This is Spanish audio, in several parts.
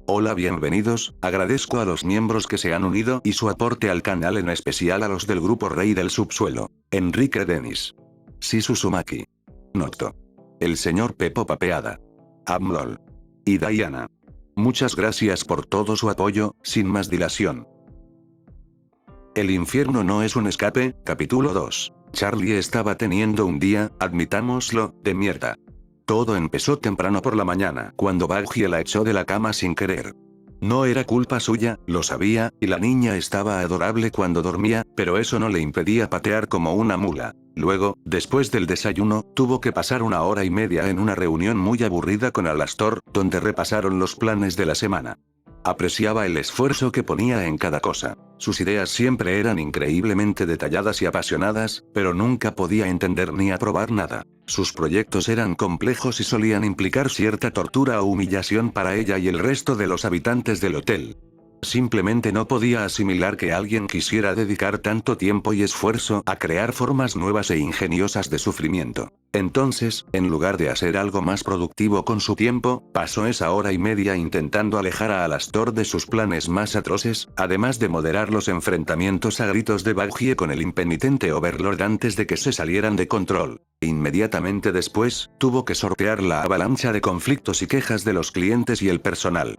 Hola, bienvenidos, agradezco a los miembros que se han unido y su aporte al canal, en especial a los del grupo Rey del Subsuelo. Enrique Denis. Sisu Sumaki. Noto. El señor Pepo Papeada. Amlol. Y Diana. Muchas gracias por todo su apoyo. Sin más dilación. El infierno no es un escape, capítulo 2. Charlie estaba teniendo un día, admitámoslo, de mierda. Todo empezó temprano por la mañana, cuando Baggy la echó de la cama sin querer. No era culpa suya, lo sabía, y la niña estaba adorable cuando dormía, pero eso no le impedía patear como una mula. Luego, después del desayuno, tuvo que pasar 1 hora y media en una reunión muy aburrida con Alastor, donde repasaron los planes de la semana. Apreciaba el esfuerzo que ponía en cada cosa. Sus ideas siempre eran increíblemente detalladas y apasionadas, pero nunca podía entender ni aprobar nada. Sus proyectos eran complejos y solían implicar cierta tortura o humillación para ella y el resto de los habitantes del hotel. Simplemente no podía asimilar que alguien quisiera dedicar tanto tiempo y esfuerzo a crear formas nuevas e ingeniosas de sufrimiento. Entonces, en lugar de hacer algo más productivo con su tiempo, pasó esa 1 hora y media intentando alejar a Alastor de sus planes más atroces, además de moderar los enfrentamientos a gritos de Baggy con el impenitente Overlord antes de que se salieran de control. Inmediatamente después, tuvo que sortear la avalancha de conflictos y quejas de los clientes y el personal.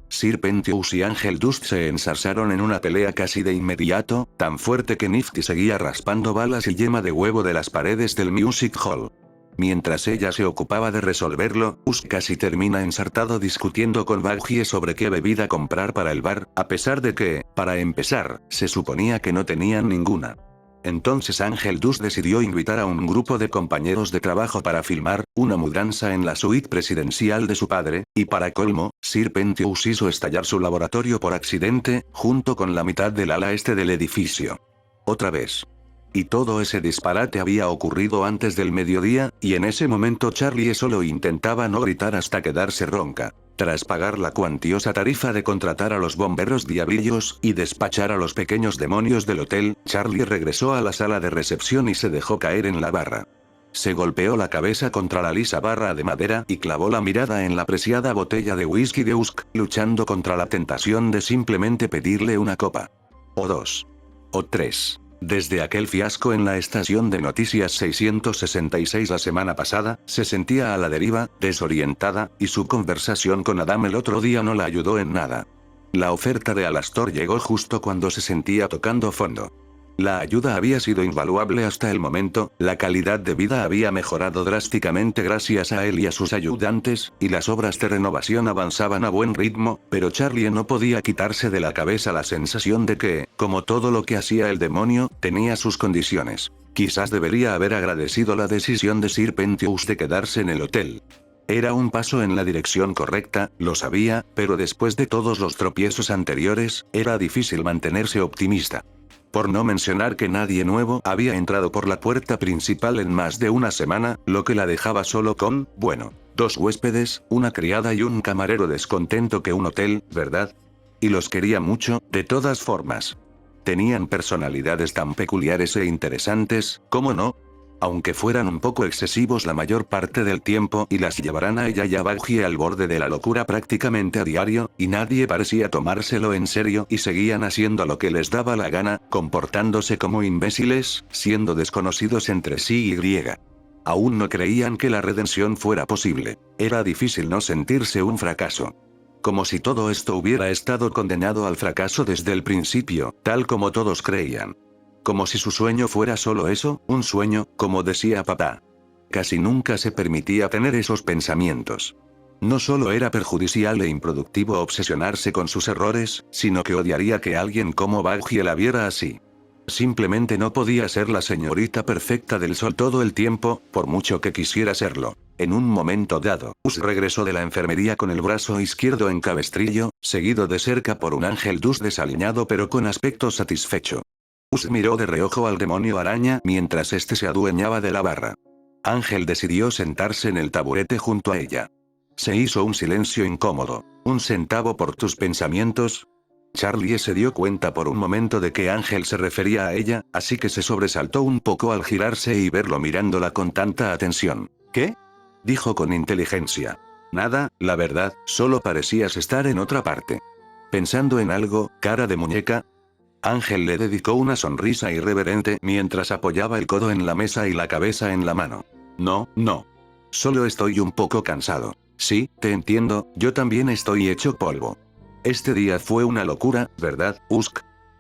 Sir Pentious y Ángel Dust se ensarzaron en una pelea casi de inmediato, tan fuerte que Nifty seguía raspando balas y yema de huevo de las paredes del Music Hall. Mientras ella se ocupaba de resolverlo, Us casi termina ensartado discutiendo con Baggy sobre qué bebida comprar para el bar, a pesar de que, para empezar, se suponía que no tenían ninguna. Entonces Ángel Dust decidió invitar a un grupo de compañeros de trabajo para filmar una mudanza en la suite presidencial de su padre, y para colmo, Sir Pentious hizo estallar su laboratorio por accidente, junto con la mitad del ala este del edificio. Otra vez. Y todo ese disparate había ocurrido antes del mediodía, y en ese momento Charlie solo intentaba no gritar hasta quedarse ronca. Tras pagar la cuantiosa tarifa de contratar a los bomberos diablillos y despachar a los pequeños demonios del hotel, Charlie regresó a la sala de recepción y se dejó caer en la barra. Se golpeó la cabeza contra la lisa barra de madera y clavó la mirada en la preciada botella de whisky de Usk, luchando contra la tentación de simplemente pedirle una copa. O dos. O tres. Desde aquel fiasco en la estación de noticias 666 la semana pasada, se sentía a la deriva, desorientada, y su conversación con Adam el otro día no la ayudó en nada. La oferta de Alastor llegó justo cuando se sentía tocando fondo. La ayuda había sido invaluable hasta el momento, la calidad de vida había mejorado drásticamente gracias a él y a sus ayudantes, y las obras de renovación avanzaban a buen ritmo, pero Charlie no podía quitarse de la cabeza la sensación de que, como todo lo que hacía el demonio, tenía sus condiciones. Quizás debería haber agradecido la decisión de Sir Pentious de quedarse en el hotel. Era un paso en la dirección correcta, lo sabía, pero después de todos los tropiezos anteriores, era difícil mantenerse optimista. Por no mencionar que nadie nuevo había entrado por la puerta principal en más de una semana, lo que la dejaba solo con, bueno, 2 huéspedes, una criada y un camarero descontento que un hotel, ¿verdad? Y los quería mucho, de todas formas. Tenían personalidades tan peculiares e interesantes, ¿cómo no? Aunque fueran un poco excesivos la mayor parte del tiempo y las llevaran a ella y a Baggy al borde de la locura prácticamente a diario, y nadie parecía tomárselo en serio y seguían haciendo lo que les daba la gana, comportándose como imbéciles, siendo desconocidos entre sí y. Aún no creían que la redención fuera posible. Era difícil no sentirse un fracaso. Como si todo esto hubiera estado condenado al fracaso desde el principio, tal como todos creían. Como si su sueño fuera solo eso, un sueño, como decía papá. Casi nunca se permitía tener esos pensamientos. No solo era perjudicial e improductivo obsesionarse con sus errores, sino que odiaría que alguien como Baggy la viera así. Simplemente no podía ser la señorita perfecta del sol todo el tiempo, por mucho que quisiera serlo. En un momento dado, Us regresó de la enfermería con el brazo izquierdo en cabestrillo, seguido de cerca por un Ángel Dust desaliñado pero con aspecto satisfecho. Us miró de reojo al demonio araña mientras este se adueñaba de la barra. Ángel decidió sentarse en el taburete junto a ella. Se hizo un silencio incómodo. ¿Un centavo por tus pensamientos? Charlie se dio cuenta por un momento de que Ángel se refería a ella, así que se sobresaltó un poco al girarse y verlo mirándola con tanta atención. ¿Qué? Dijo con inteligencia. Nada, la verdad, solo parecías estar en otra parte. Pensando en algo, cara de muñeca. Ángel le dedicó una sonrisa irreverente mientras apoyaba el codo en la mesa y la cabeza en la mano. No, no. Solo estoy un poco cansado. Sí, te entiendo, yo también estoy hecho polvo. Este día fue una locura, ¿verdad, Usk?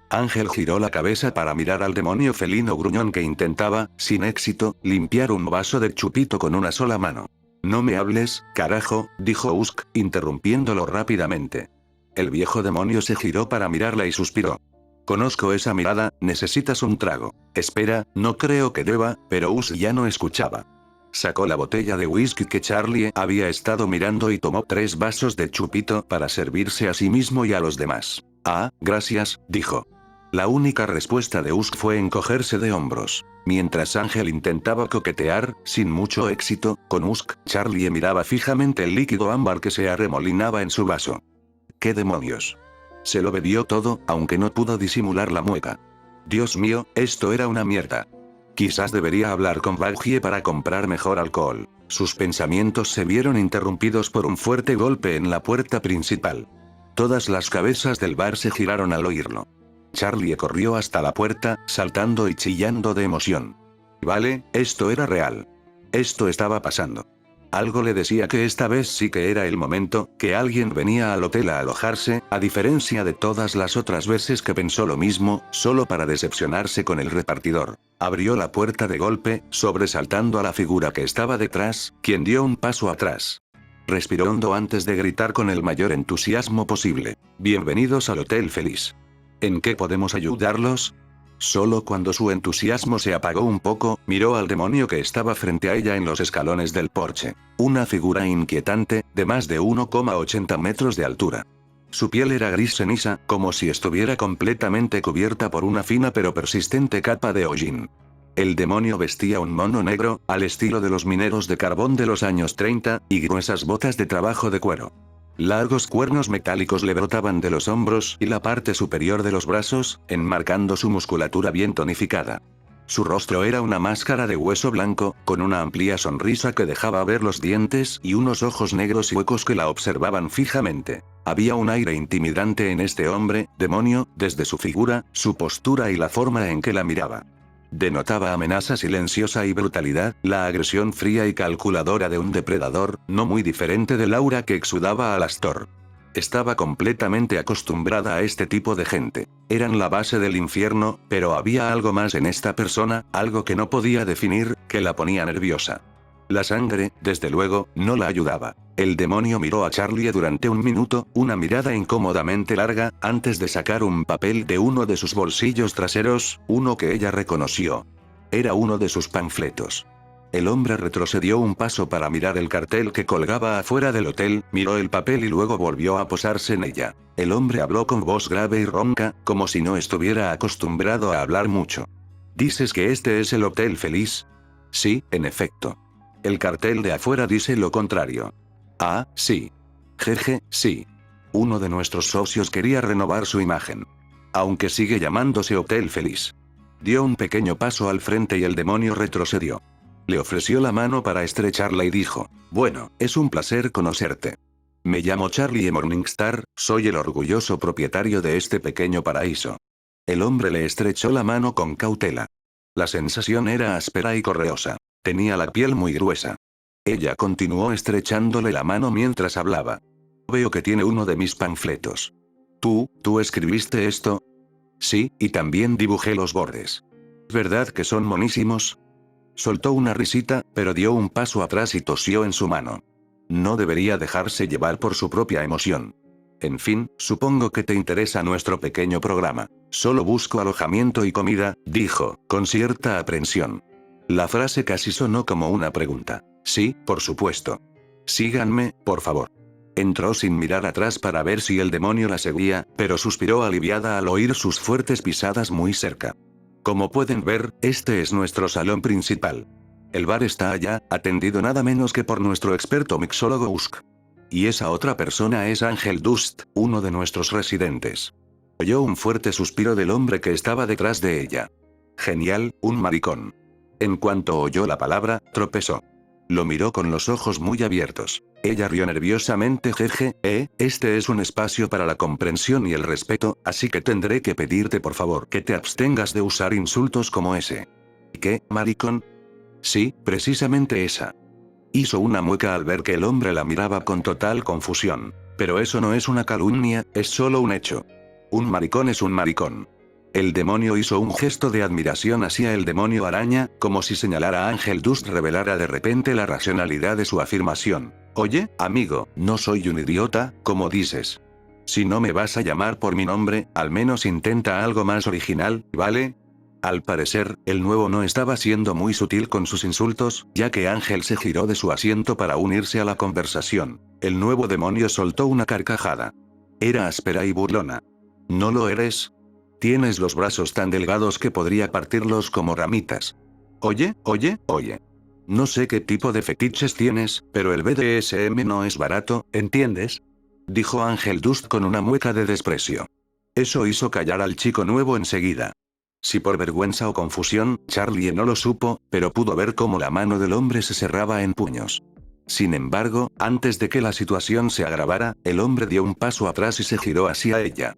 Ángel giró la cabeza para mirar al demonio felino gruñón que intentaba, sin éxito, limpiar un vaso de chupito con una sola mano. No me hables, carajo, dijo Usk, interrumpiéndolo rápidamente. El viejo demonio se giró para mirarla y suspiró. Conozco esa mirada, necesitas un trago. Espera, no creo que deba, pero Usk ya no escuchaba. Sacó la botella de whisky que Charlie había estado mirando y tomó 3 vasos de chupito para servirse a sí mismo y a los demás. Ah, gracias, dijo. La única respuesta de Usk fue encogerse de hombros. Mientras Ángel intentaba coquetear, sin mucho éxito, con Usk, Charlie miraba fijamente el líquido ámbar que se arremolinaba en su vaso. ¿Qué demonios? Se lo bebió todo, aunque no pudo disimular la mueca. Dios mío, esto era una mierda. Quizás debería hablar con Baggie para comprar mejor alcohol. Sus pensamientos se vieron interrumpidos por un fuerte golpe en la puerta principal. Todas las cabezas del bar se giraron al oírlo. Charlie corrió hasta la puerta, saltando y chillando de emoción. Vale, esto era real. Esto estaba pasando. Algo le decía que esta vez sí que era el momento, que alguien venía al hotel a alojarse, a diferencia de todas las otras veces que pensó lo mismo, solo para decepcionarse con el repartidor. Abrió la puerta de golpe, sobresaltando a la figura que estaba detrás, quien dio un paso atrás. Respiró hondo antes de gritar con el mayor entusiasmo posible. Bienvenidos al Hotel Feliz. ¿En qué podemos ayudarlos? Solo cuando su entusiasmo se apagó un poco, miró al demonio que estaba frente a ella en los escalones del porche. Una figura inquietante, de más de 1,80 metros de altura. Su piel era gris ceniza, como si estuviera completamente cubierta por una fina pero persistente capa de hollín. El demonio vestía un mono negro, al estilo de los mineros de carbón de los años 30, y gruesas botas de trabajo de cuero. Largos cuernos metálicos le brotaban de los hombros y la parte superior de los brazos, enmarcando su musculatura bien tonificada. Su rostro era una máscara de hueso blanco, con una amplia sonrisa que dejaba ver los dientes y unos ojos negros y huecos que la observaban fijamente. Había un aire intimidante en este hombre, demonio, desde su figura, su postura y la forma en que la miraba. Denotaba amenaza silenciosa y brutalidad, la agresión fría y calculadora de un depredador, no muy diferente del aura que exudaba Alastor. Estaba completamente acostumbrada a este tipo de gente. Eran la base del infierno, pero había algo más en esta persona, algo que no podía definir, que la ponía nerviosa. La sangre, desde luego, no la ayudaba. El demonio miró a Charlie durante un minuto, una mirada incómodamente larga, antes de sacar un papel de uno de sus bolsillos traseros, uno que ella reconoció. Era uno de sus panfletos. El hombre retrocedió un paso para mirar el cartel que colgaba afuera del hotel, miró el papel y luego volvió a posarse en ella. El hombre habló con voz grave y ronca, como si no estuviera acostumbrado a hablar mucho. ¿Dices que este es el Hotel Feliz? Sí, en efecto. El cartel de afuera dice lo contrario. Ah, sí. Jeje, sí. Uno de nuestros socios quería renovar su imagen. Aunque sigue llamándose Hotel Feliz. Dio un pequeño paso al frente y el demonio retrocedió. Le ofreció la mano para estrecharla y dijo, bueno, es un placer conocerte. Me llamo Charlie Morningstar, soy el orgulloso propietario de este pequeño paraíso. El hombre le estrechó la mano con cautela. La sensación era áspera y correosa. Tenía la piel muy gruesa. Ella continuó estrechándole la mano mientras hablaba. Veo que tiene uno de mis panfletos. ¿Tú escribiste esto? Sí, y también dibujé los bordes. ¿Verdad que son monísimos? Soltó una risita, pero dio un paso atrás y tosió en su mano. No debería dejarse llevar por su propia emoción. En fin, supongo que te interesa nuestro pequeño programa. Solo busco alojamiento y comida, dijo, con cierta aprensión. La frase casi sonó como una pregunta. Sí, por supuesto. Síganme, por favor. Entró sin mirar atrás para ver si el demonio la seguía, pero suspiró aliviada al oír sus fuertes pisadas muy cerca. Como pueden ver, este es nuestro salón principal. El bar está allá, atendido nada menos que por nuestro experto mixólogo Usk. Y esa otra persona es Ángel Dust, uno de nuestros residentes. Oyó un fuerte suspiro del hombre que estaba detrás de ella. Genial, un maricón. En cuanto oyó la palabra, tropezó. Lo miró con los ojos muy abiertos. Ella rió nerviosamente. Jeje, este es un espacio para la comprensión y el respeto, así que tendré que pedirte por favor que te abstengas de usar insultos como ese. ¿Qué, maricón? Sí, precisamente esa. Hizo una mueca al ver que el hombre la miraba con total confusión. Pero eso no es una calumnia, es solo un hecho. Un maricón es un maricón. El demonio hizo un gesto de admiración hacia el demonio araña, como si señalara a Ángel Dust revelara de repente la racionalidad de su afirmación. Oye, amigo, no soy un idiota, como dices. Si no me vas a llamar por mi nombre, al menos intenta algo más original, ¿vale? Al parecer, el nuevo no estaba siendo muy sutil con sus insultos, ya que Ángel se giró de su asiento para unirse a la conversación. El nuevo demonio soltó una carcajada. Era áspera y burlona. ¿No lo eres? Tienes los brazos tan delgados que podría partirlos como ramitas. Oye. No sé qué tipo de fetiches tienes, pero el BDSM no es barato, ¿entiendes? Dijo Ángel Dust con una mueca de desprecio. Eso hizo callar al chico nuevo enseguida. Si por vergüenza o confusión, Charlie no lo supo, pero pudo ver cómo la mano del hombre se cerraba en puños. Sin embargo, antes de que la situación se agravara, el hombre dio un paso atrás y se giró hacia ella.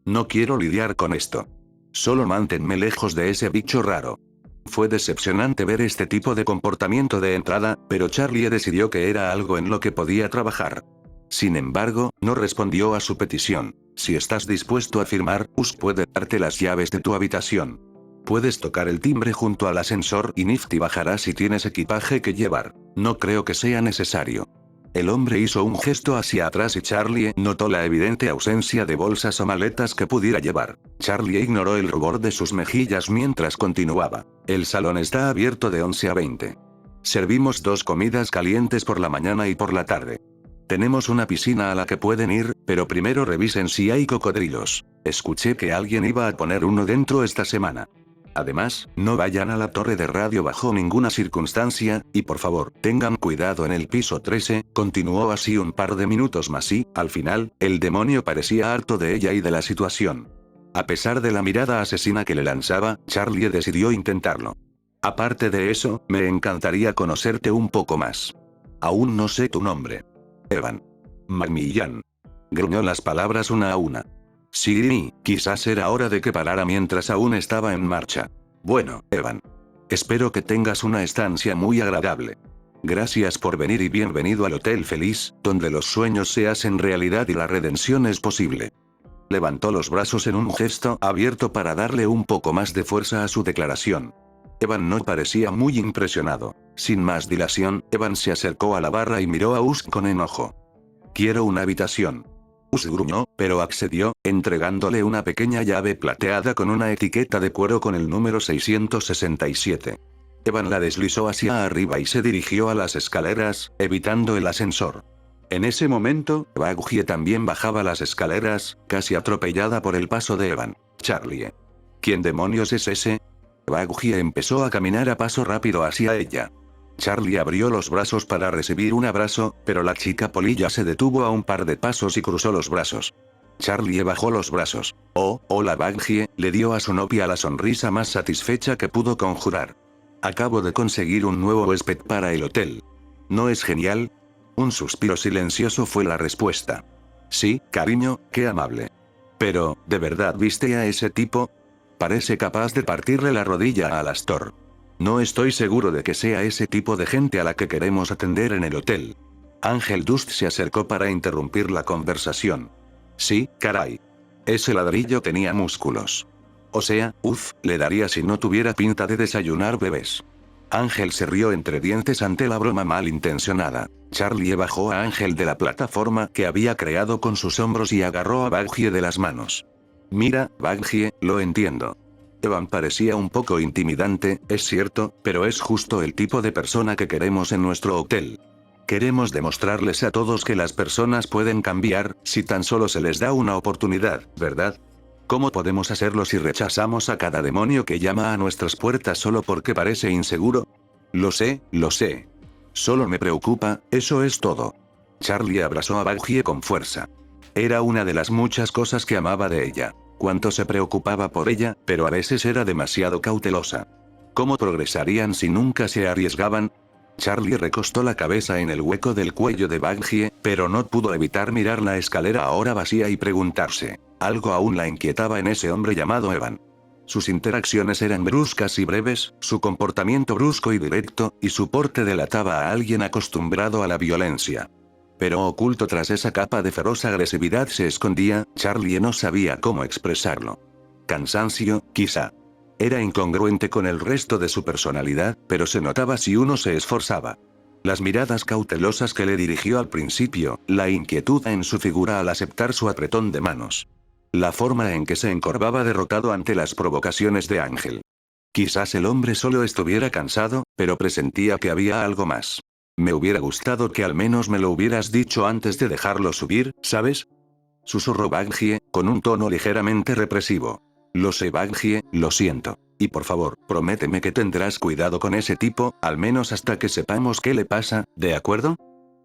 No quiero lidiar con esto. Solo manténme lejos de ese bicho raro. Fue decepcionante ver este tipo de comportamiento de entrada, pero Charlie decidió que era algo en lo que podía trabajar. Sin embargo, no respondió a su petición. Si estás dispuesto a firmar, puede darte las llaves de tu habitación. Puedes tocar el timbre junto al ascensor y Nifty bajará si tienes equipaje que llevar. No creo que sea necesario. El hombre hizo un gesto hacia atrás y Charlie notó la evidente ausencia de bolsas o maletas que pudiera llevar. Charlie ignoró el rubor de sus mejillas mientras continuaba. El salón está abierto de 11 a 20. Servimos 2 comidas calientes por la mañana y por la tarde. Tenemos una piscina a la que pueden ir, pero primero revisen si hay cocodrilos. Escuché que alguien iba a poner uno dentro esta semana. Además, no vayan a la torre de radio bajo ninguna circunstancia, y por favor, tengan cuidado en el piso 13, continuó así un par de minutos más y, al final, el demonio parecía harto de ella y de la situación. A pesar de la mirada asesina que le lanzaba, Charlie decidió intentarlo. Aparte de eso, me encantaría conocerte un poco más. Aún no sé tu nombre. Evan. Macmillan. Gruñó las palabras una a una. Sí, quizás era hora de que parara mientras aún estaba en marcha. Bueno, Evan. Espero que tengas una estancia muy agradable. Gracias por venir y bienvenido al Hotel Feliz, donde los sueños se hacen realidad y la redención es posible. Levantó los brazos en un gesto abierto para darle un poco más de fuerza a su declaración. Evan no parecía muy impresionado. Sin más dilación, Evan se acercó a la barra y miró a Usk con enojo. Quiero una habitación. Usk gruñó, pero accedió, entregándole una pequeña llave plateada con una etiqueta de cuero con el número 667. Evan la deslizó hacia arriba y se dirigió a las escaleras, evitando el ascensor. En ese momento, Bagugie también bajaba las escaleras, casi atropellada por el paso de Evan. Charlie. ¿Quién demonios es ese? Bagugie empezó a caminar a paso rápido hacia ella. Charlie abrió los brazos para recibir un abrazo, pero la chica polilla se detuvo a un par de pasos y cruzó los brazos. Charlie bajó los brazos. Oh, hola Bagugie, le dio a su novia la sonrisa más satisfecha que pudo conjurar. Acabo de conseguir un nuevo huésped para el hotel. ¿No es genial? Un suspiro silencioso fue la respuesta. Sí, cariño, qué amable. Pero, ¿de verdad viste a ese tipo? Parece capaz de partirle la rodilla a Alastor. No estoy seguro de que sea ese tipo de gente a la que queremos atender en el hotel. Ángel Dust se acercó para interrumpir la conversación. Sí, caray. Ese ladrillo tenía músculos. O sea, le daría si no tuviera pinta de desayunar bebés. Ángel se rió entre dientes ante la broma malintencionada. Charlie bajó a Ángel de la plataforma que había creado con sus hombros y agarró a Bagugie de las manos. Mira, Bagugie, lo entiendo. Evan parecía un poco intimidante, es cierto, pero es justo el tipo de persona que queremos en nuestro hotel. Queremos demostrarles a todos que las personas pueden cambiar, si tan solo se les da una oportunidad, ¿verdad? ¿Cómo podemos hacerlo si rechazamos a cada demonio que llama a nuestras puertas solo porque parece inseguro? Lo sé. Solo me preocupa, eso es todo. Charlie abrazó a Bagugie con fuerza. Era una de las muchas cosas que amaba de ella. Cuánto se preocupaba por ella, pero a veces era demasiado cautelosa. ¿Cómo progresarían si nunca se arriesgaban? Charlie recostó la cabeza en el hueco del cuello de Bungie, pero no pudo evitar mirar la escalera ahora vacía y preguntarse. Algo aún la inquietaba en ese hombre llamado Evan. Sus interacciones eran bruscas y breves, su comportamiento brusco y directo, y su porte delataba a alguien acostumbrado a la violencia. Pero oculto tras esa capa de feroz agresividad se escondía, Charlie no sabía cómo expresarlo. Cansancio, quizá. Era incongruente con el resto de su personalidad, pero se notaba si uno se esforzaba. Las miradas cautelosas que le dirigió al principio, la inquietud en su figura al aceptar su apretón de manos. La forma en que se encorvaba derrotado ante las provocaciones de Ángel. Quizás el hombre solo estuviera cansado, pero presentía que había algo más. Me hubiera gustado que al menos me lo hubieras dicho antes de dejarlo subir, ¿sabes? Susurró Bungie, con un tono ligeramente represivo. Lo sé, Bungie, lo siento. Y por favor, prométeme que tendrás cuidado con ese tipo, al menos hasta que sepamos qué le pasa, ¿de acuerdo?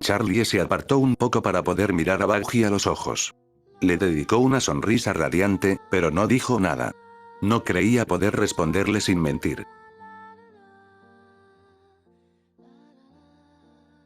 Charlie se apartó un poco para poder mirar a Bungie a los ojos. Le dedicó una sonrisa radiante, pero no dijo nada. No creía poder responderle sin mentir.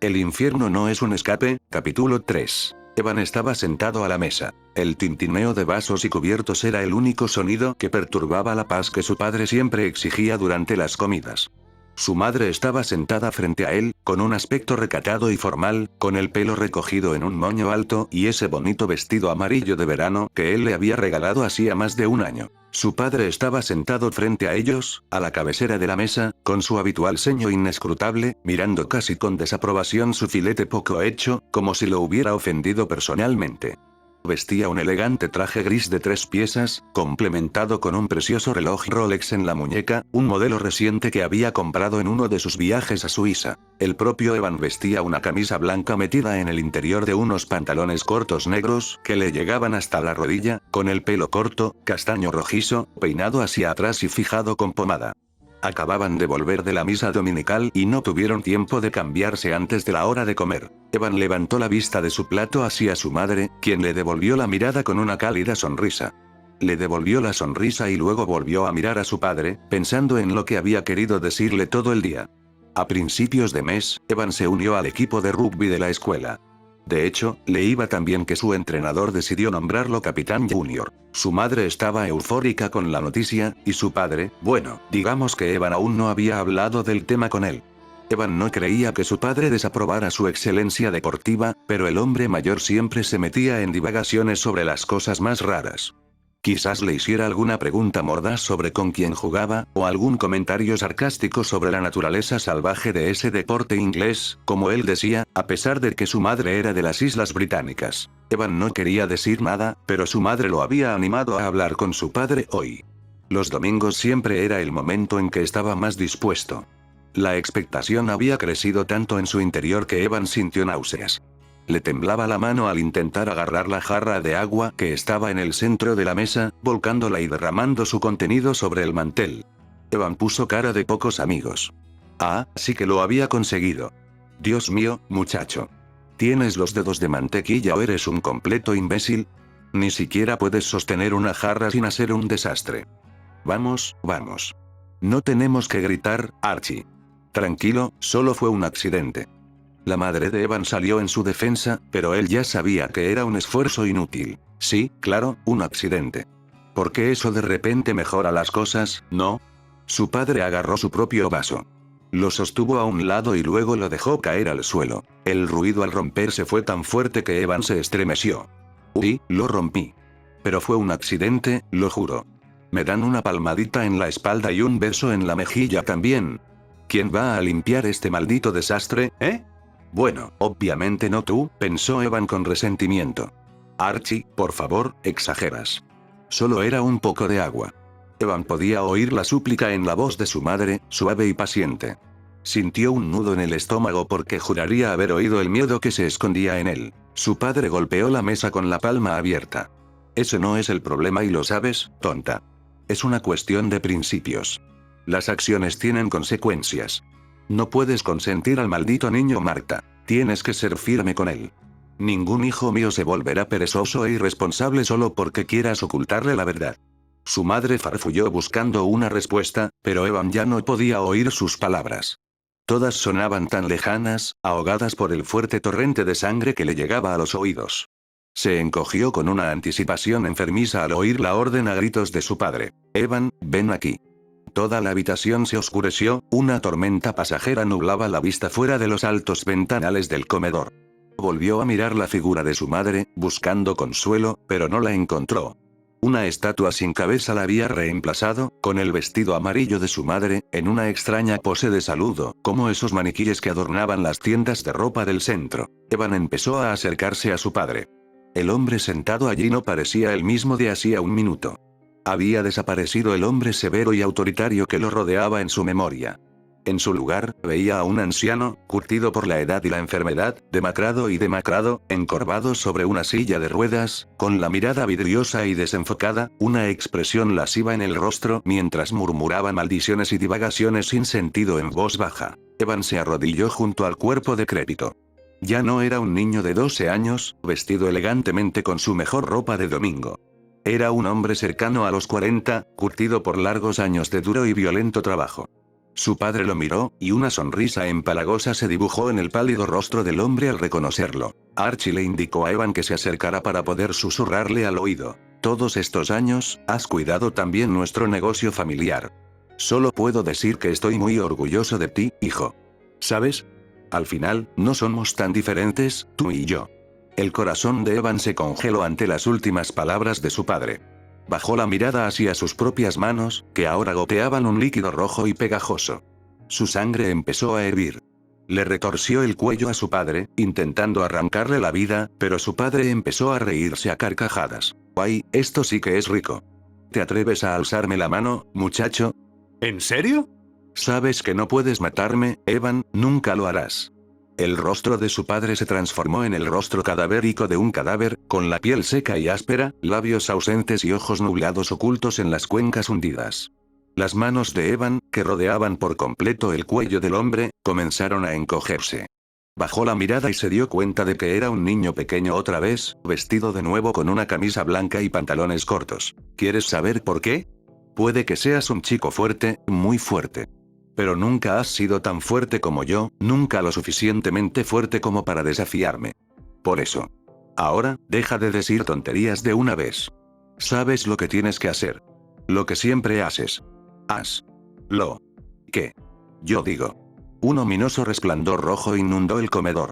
El infierno no es un escape, capítulo 3. Evan estaba sentado a la mesa. El tintineo de vasos y cubiertos era el único sonido que perturbaba la paz que su padre siempre exigía durante las comidas. Su madre estaba sentada frente a él, con un aspecto recatado y formal, con el pelo recogido en un moño alto y ese bonito vestido amarillo de verano que él le había regalado hacía más de un año. Su padre estaba sentado frente a ellos, a la cabecera de la mesa, con su habitual ceño inescrutable, mirando casi con desaprobación su filete poco hecho, como si lo hubiera ofendido personalmente. Vestía un elegante traje gris de 3 piezas, complementado con un precioso reloj Rolex en la muñeca, un modelo reciente que había comprado en uno de sus viajes a Suiza. El propio Evan vestía una camisa blanca metida en el interior de unos pantalones cortos negros que le llegaban hasta la rodilla, con el pelo corto, castaño rojizo, peinado hacia atrás y fijado con pomada. Acababan de volver de la misa dominical y no tuvieron tiempo de cambiarse antes de la hora de comer. Evan levantó la vista de su plato hacia su madre, quien le devolvió la mirada con una cálida sonrisa. Le devolvió la sonrisa y luego volvió a mirar a su padre, pensando en lo que había querido decirle todo el día. A principios de mes, Evan se unió al equipo de rugby de la escuela. De hecho, le iba tan bien que su entrenador decidió nombrarlo capitán junior. Su madre estaba eufórica con la noticia, y su padre, bueno, digamos que Evan aún no había hablado del tema con él. Evan no creía que su padre desaprobara su excelencia deportiva, pero el hombre mayor siempre se metía en divagaciones sobre las cosas más raras. Quizás le hiciera alguna pregunta mordaz sobre con quién jugaba, o algún comentario sarcástico sobre la naturaleza salvaje de ese deporte inglés, como él decía, a pesar de que su madre era de las Islas Británicas. Evan no quería decir nada, pero su madre lo había animado a hablar con su padre hoy. Los domingos siempre era el momento en que estaba más dispuesto. La expectación había crecido tanto en su interior que Evan sintió náuseas. Le temblaba la mano al intentar agarrar la jarra de agua que estaba en el centro de la mesa, volcándola y derramando su contenido sobre el mantel. Evan puso cara de pocos amigos. Ah, sí que lo había conseguido. Dios mío, muchacho. ¿Tienes los dedos de mantequilla o eres un completo imbécil? Ni siquiera puedes sostener una jarra sin hacer un desastre. Vamos, vamos. No tenemos que gritar, Archie. Tranquilo, solo fue un accidente. La madre de Evan salió en su defensa, pero él ya sabía que era un esfuerzo inútil. Sí, claro, un accidente. ¿Por qué eso de repente mejora las cosas, no? Su padre agarró su propio vaso. Lo sostuvo a un lado y luego lo dejó caer al suelo. El ruido al romperse fue tan fuerte que Evan se estremeció. Sí, lo rompí. Pero fue un accidente, lo juro. Me dan una palmadita en la espalda y un beso en la mejilla también. ¿Quién va a limpiar este maldito desastre, eh? Bueno, obviamente no tú, pensó Evan con resentimiento. Archie, por favor, exageras. Solo era un poco de agua. Evan podía oír la súplica en la voz de su madre, suave y paciente. Sintió un nudo en el estómago porque juraría haber oído el miedo que se escondía en él. Su padre golpeó la mesa con la palma abierta. Ese no es el problema y lo sabes, tonta. Es una cuestión de principios. Las acciones tienen consecuencias. No puedes consentir al maldito niño, Marta. Tienes que ser firme con él. Ningún hijo mío se volverá perezoso e irresponsable solo porque quieras ocultarle la verdad. Su madre farfulló buscando una respuesta, pero Evan ya no podía oír sus palabras. Todas sonaban tan lejanas, ahogadas por el fuerte torrente de sangre que le llegaba a los oídos. Se encogió con una anticipación enfermiza al oír la orden a gritos de su padre. Evan, ven aquí. Toda la habitación se oscureció, una tormenta pasajera nublaba la vista fuera de los altos ventanales del comedor. Volvió a mirar la figura de su madre, buscando consuelo, pero no la encontró. Una estatua sin cabeza la había reemplazado, con el vestido amarillo de su madre, en una extraña pose de saludo, como esos maniquíes que adornaban las tiendas de ropa del centro. Evan empezó a acercarse a su padre. El hombre sentado allí no parecía el mismo de hacía un minuto. Había desaparecido el hombre severo y autoritario que lo rodeaba en su memoria. En su lugar, veía a un anciano, curtido por la edad y la enfermedad, demacrado, encorvado sobre una silla de ruedas, con la mirada vidriosa y desenfocada, una expresión lasciva en el rostro mientras murmuraba maldiciones y divagaciones sin sentido en voz baja. Evan se arrodilló junto al cuerpo decrépito. Ya no era un niño de 12 años, vestido elegantemente con su mejor ropa de domingo. Era un hombre cercano a los 40, curtido por largos años de duro y violento trabajo. Su padre lo miró, y una sonrisa empalagosa se dibujó en el pálido rostro del hombre al reconocerlo. Archie le indicó a Evan que se acercara para poder susurrarle al oído. Todos estos años, has cuidado también nuestro negocio familiar. Solo puedo decir que estoy muy orgulloso de ti, hijo. ¿Sabes? Al final, no somos tan diferentes, tú y yo. El corazón de Evan se congeló ante las últimas palabras de su padre. Bajó la mirada hacia sus propias manos, que ahora goteaban un líquido rojo y pegajoso. Su sangre empezó a hervir. Le retorció el cuello a su padre, intentando arrancarle la vida, pero su padre empezó a reírse a carcajadas. ¡Ay, esto sí que es rico! ¿Te atreves a alzarme la mano, muchacho? ¿En serio? Sabes que no puedes matarme, Evan, nunca lo harás. El rostro de su padre se transformó en el rostro cadavérico de un cadáver, con la piel seca y áspera, labios ausentes y ojos nublados ocultos en las cuencas hundidas. Las manos de Evan, que rodeaban por completo el cuello del hombre, comenzaron a encogerse. Bajó la mirada y se dio cuenta de que era un niño pequeño otra vez, vestido de nuevo con una camisa blanca y pantalones cortos. ¿Quieres saber por qué? Puede que seas un chico fuerte, muy fuerte. Pero nunca has sido tan fuerte como yo, nunca lo suficientemente fuerte como para desafiarme. Por eso. Ahora, deja de decir tonterías de una vez. Sabes lo que tienes que hacer. Lo que siempre haces. Haz. Lo. ¿Qué? Yo digo. Un ominoso resplandor rojo inundó el comedor.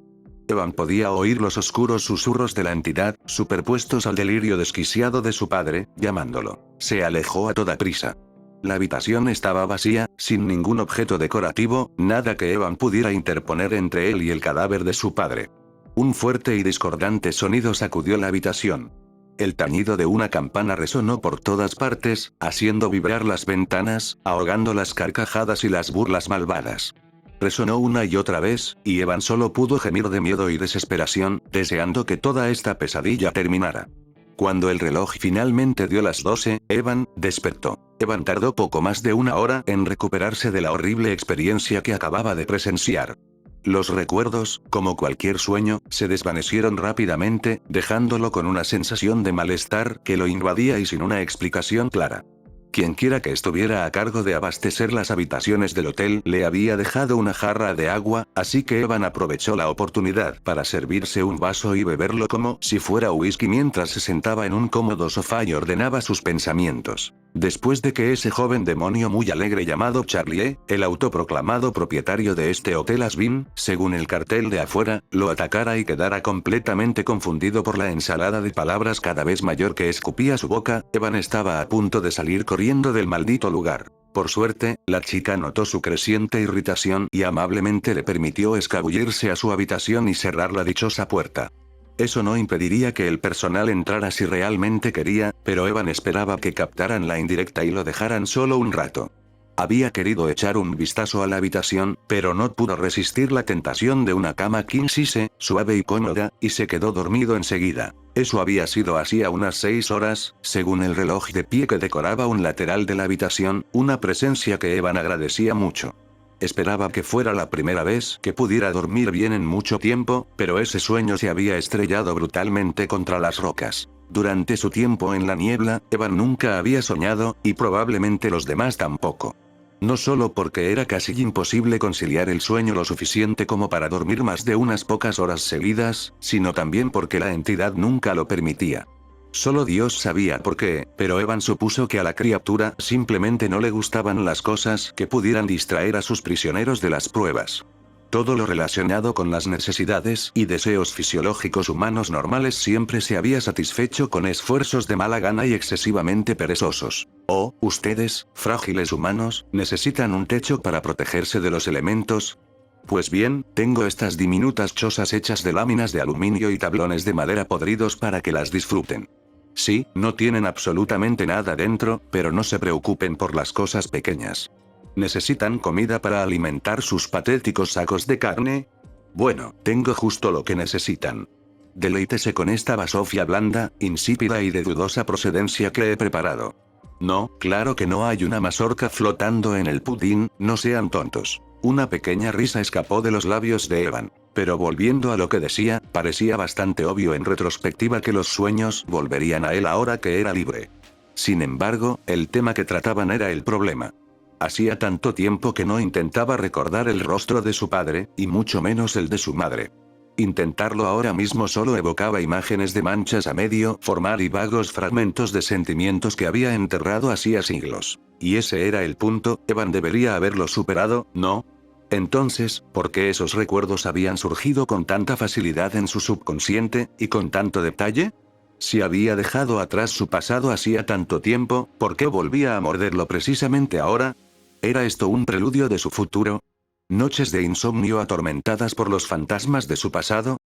Evan podía oír los oscuros susurros de la entidad, superpuestos al delirio desquiciado de su padre, llamándolo. Se alejó a toda prisa. La habitación estaba vacía, sin ningún objeto decorativo, nada que Evan pudiera interponer entre él y el cadáver de su padre. Un fuerte y discordante sonido sacudió la habitación. El tañido de una campana resonó por todas partes, haciendo vibrar las ventanas, ahogando las carcajadas y las burlas malvadas. Resonó una y otra vez, y Evan solo pudo gemir de miedo y desesperación, deseando que toda esta pesadilla terminara. Cuando el reloj finalmente dio las 12, Evan despertó. Evan tardó poco más de una hora en recuperarse de la horrible experiencia que acababa de presenciar. Los recuerdos, como cualquier sueño, se desvanecieron rápidamente, dejándolo con una sensación de malestar que lo invadía y sin una explicación clara. Quienquiera que estuviera a cargo de abastecer las habitaciones del hotel le había dejado una jarra de agua, así que Evan aprovechó la oportunidad para servirse un vaso y beberlo como si fuera whisky mientras se sentaba en un cómodo sofá y ordenaba sus pensamientos. Después de que ese joven demonio muy alegre llamado Charlie, el autoproclamado propietario de este hotel has been, según el cartel de afuera, lo atacara y quedara completamente confundido por la ensalada de palabras cada vez mayor que escupía su boca, Evan estaba a punto de salir corriendo del maldito lugar. Por suerte, la chica notó su creciente irritación y amablemente le permitió escabullirse a su habitación y cerrar la dichosa puerta. Eso no impediría que el personal entrara si realmente quería, pero Evan esperaba que captaran la indirecta y lo dejaran solo un rato. Había querido echar un vistazo a la habitación, pero no pudo resistir la tentación de una cama king size, suave y cómoda, y se quedó dormido enseguida. Eso había sido hacía unas 6 horas, según el reloj de pie que decoraba un lateral de la habitación, una presencia que Evan agradecía mucho. Esperaba que fuera la primera vez que pudiera dormir bien en mucho tiempo, pero ese sueño se había estrellado brutalmente contra las rocas. Durante su tiempo en la niebla, Evan nunca había soñado, y probablemente los demás tampoco. No solo porque era casi imposible conciliar el sueño lo suficiente como para dormir más de unas pocas horas seguidas, sino también porque la entidad nunca lo permitía. Solo Dios sabía por qué, pero Evan supuso que a la criatura simplemente no le gustaban las cosas que pudieran distraer a sus prisioneros de las pruebas. Todo lo relacionado con las necesidades y deseos fisiológicos humanos normales siempre se había satisfecho con esfuerzos de mala gana y excesivamente perezosos. Oh, ustedes, frágiles humanos, ¿necesitan un techo para protegerse de los elementos? Pues bien, tengo estas diminutas chozas hechas de láminas de aluminio y tablones de madera podridos para que las disfruten. Sí, no tienen absolutamente nada dentro, pero no se preocupen por las cosas pequeñas. ¿Necesitan comida para alimentar sus patéticos sacos de carne? Bueno, tengo justo lo que necesitan. Deleítese con esta basofia blanda, insípida y de dudosa procedencia que he preparado. No, claro que no hay una mazorca flotando en el pudín, no sean tontos. Una pequeña risa escapó de los labios de Evan. Pero volviendo a lo que decía, parecía bastante obvio en retrospectiva que los sueños volverían a él ahora que era libre. Sin embargo, el tema que trataban era el problema. Hacía tanto tiempo que no intentaba recordar el rostro de su padre, y mucho menos el de su madre. Intentarlo ahora mismo solo evocaba imágenes de manchas a medio formar y vagos fragmentos de sentimientos que había enterrado hacía siglos. Y ese era el punto, Evan debería haberlo superado, ¿no? Entonces, ¿por qué esos recuerdos habían surgido con tanta facilidad en su subconsciente, y con tanto detalle? Si había dejado atrás su pasado hacía tanto tiempo, ¿por qué volvía a morderlo precisamente ahora? ¿Era esto un preludio de su futuro? ¿Noches de insomnio atormentadas por los fantasmas de su pasado?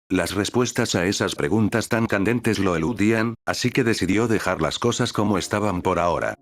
Las respuestas a esas preguntas tan candentes lo eludían, así que decidió dejar las cosas como estaban por ahora.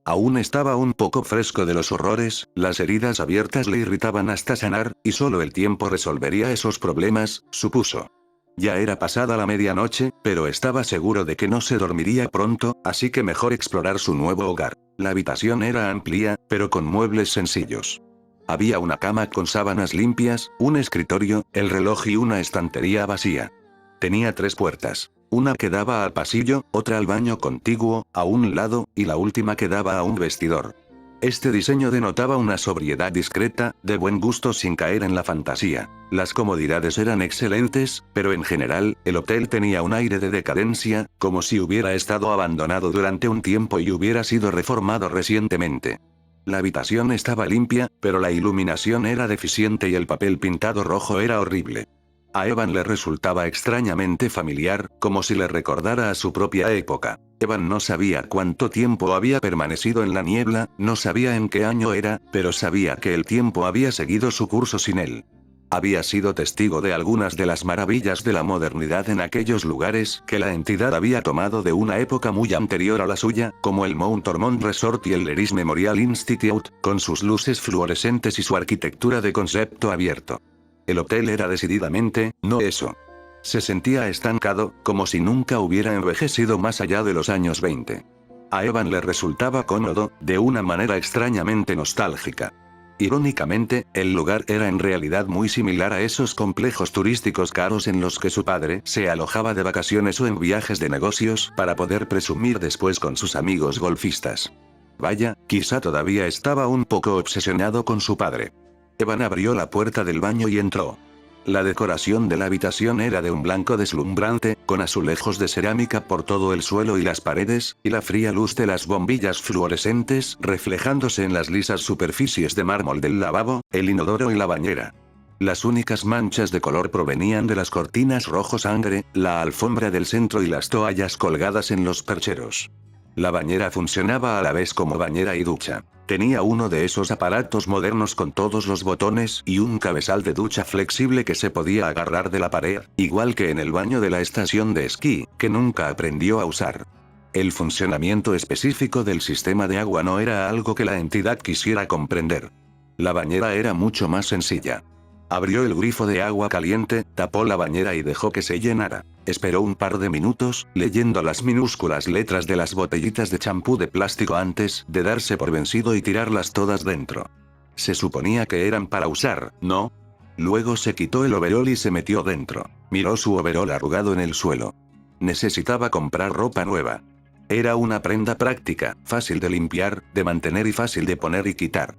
Aún estaba un poco fresco de los horrores, las heridas abiertas le irritaban hasta sanar, y solo el tiempo resolvería esos problemas, supuso. Ya era pasada la medianoche, pero estaba seguro de que no se dormiría pronto, así que mejor explorar su nuevo hogar. La habitación era amplia, pero con muebles sencillos. Había una cama con sábanas limpias, un escritorio, el reloj y una estantería vacía. Tenía 3 puertas. Una que daba al pasillo, otra al baño contiguo, a un lado, y la última que daba a un vestidor. Este diseño denotaba una sobriedad discreta, de buen gusto sin caer en la fantasía. Las comodidades eran excelentes, pero en general, el hotel tenía un aire de decadencia, como si hubiera estado abandonado durante un tiempo y hubiera sido reformado recientemente. La habitación estaba limpia, pero la iluminación era deficiente y el papel pintado rojo era horrible. A Evan le resultaba extrañamente familiar, como si le recordara a su propia época. Evan no sabía cuánto tiempo había permanecido en la niebla, no sabía en qué año era, pero sabía que el tiempo había seguido su curso sin él. Había sido testigo de algunas de las maravillas de la modernidad en aquellos lugares que la entidad había tomado de una época muy anterior a la suya, como el Mount Ormond Resort y el Leris Memorial Institute, con sus luces fluorescentes y su arquitectura de concepto abierto. El hotel era decididamente, no eso. Se sentía estancado, como si nunca hubiera envejecido más allá de los años 20. A Evan le resultaba cómodo, de una manera extrañamente nostálgica. Irónicamente, el lugar era en realidad muy similar a esos complejos turísticos caros en los que su padre se alojaba de vacaciones o en viajes de negocios para poder presumir después con sus amigos golfistas. Vaya, quizá todavía estaba un poco obsesionado con su padre. Evan abrió la puerta del baño y entró. La decoración de la habitación era de un blanco deslumbrante, con azulejos de cerámica por todo el suelo y las paredes, y la fría luz de las bombillas fluorescentes reflejándose en las lisas superficies de mármol del lavabo, el inodoro y la bañera. Las únicas manchas de color provenían de las cortinas rojo sangre, la alfombra del centro y las toallas colgadas en los percheros. La bañera funcionaba a la vez como bañera y ducha. Tenía uno de esos aparatos modernos con todos los botones y un cabezal de ducha flexible que se podía agarrar de la pared, igual que en el baño de la estación de esquí, que nunca aprendió a usar. El funcionamiento específico del sistema de agua no era algo que la entidad quisiera comprender. La bañera era mucho más sencilla. Abrió el grifo de agua caliente, tapó la bañera y dejó que se llenara. Esperó un par de minutos, leyendo las minúsculas letras de las botellitas de champú de plástico antes de darse por vencido y tirarlas todas dentro. Se suponía que eran para usar, ¿no? Luego se quitó el overol y se metió dentro. Miró su overol arrugado en el suelo. Necesitaba comprar ropa nueva. Era una prenda práctica, fácil de limpiar, de mantener y fácil de poner y quitar.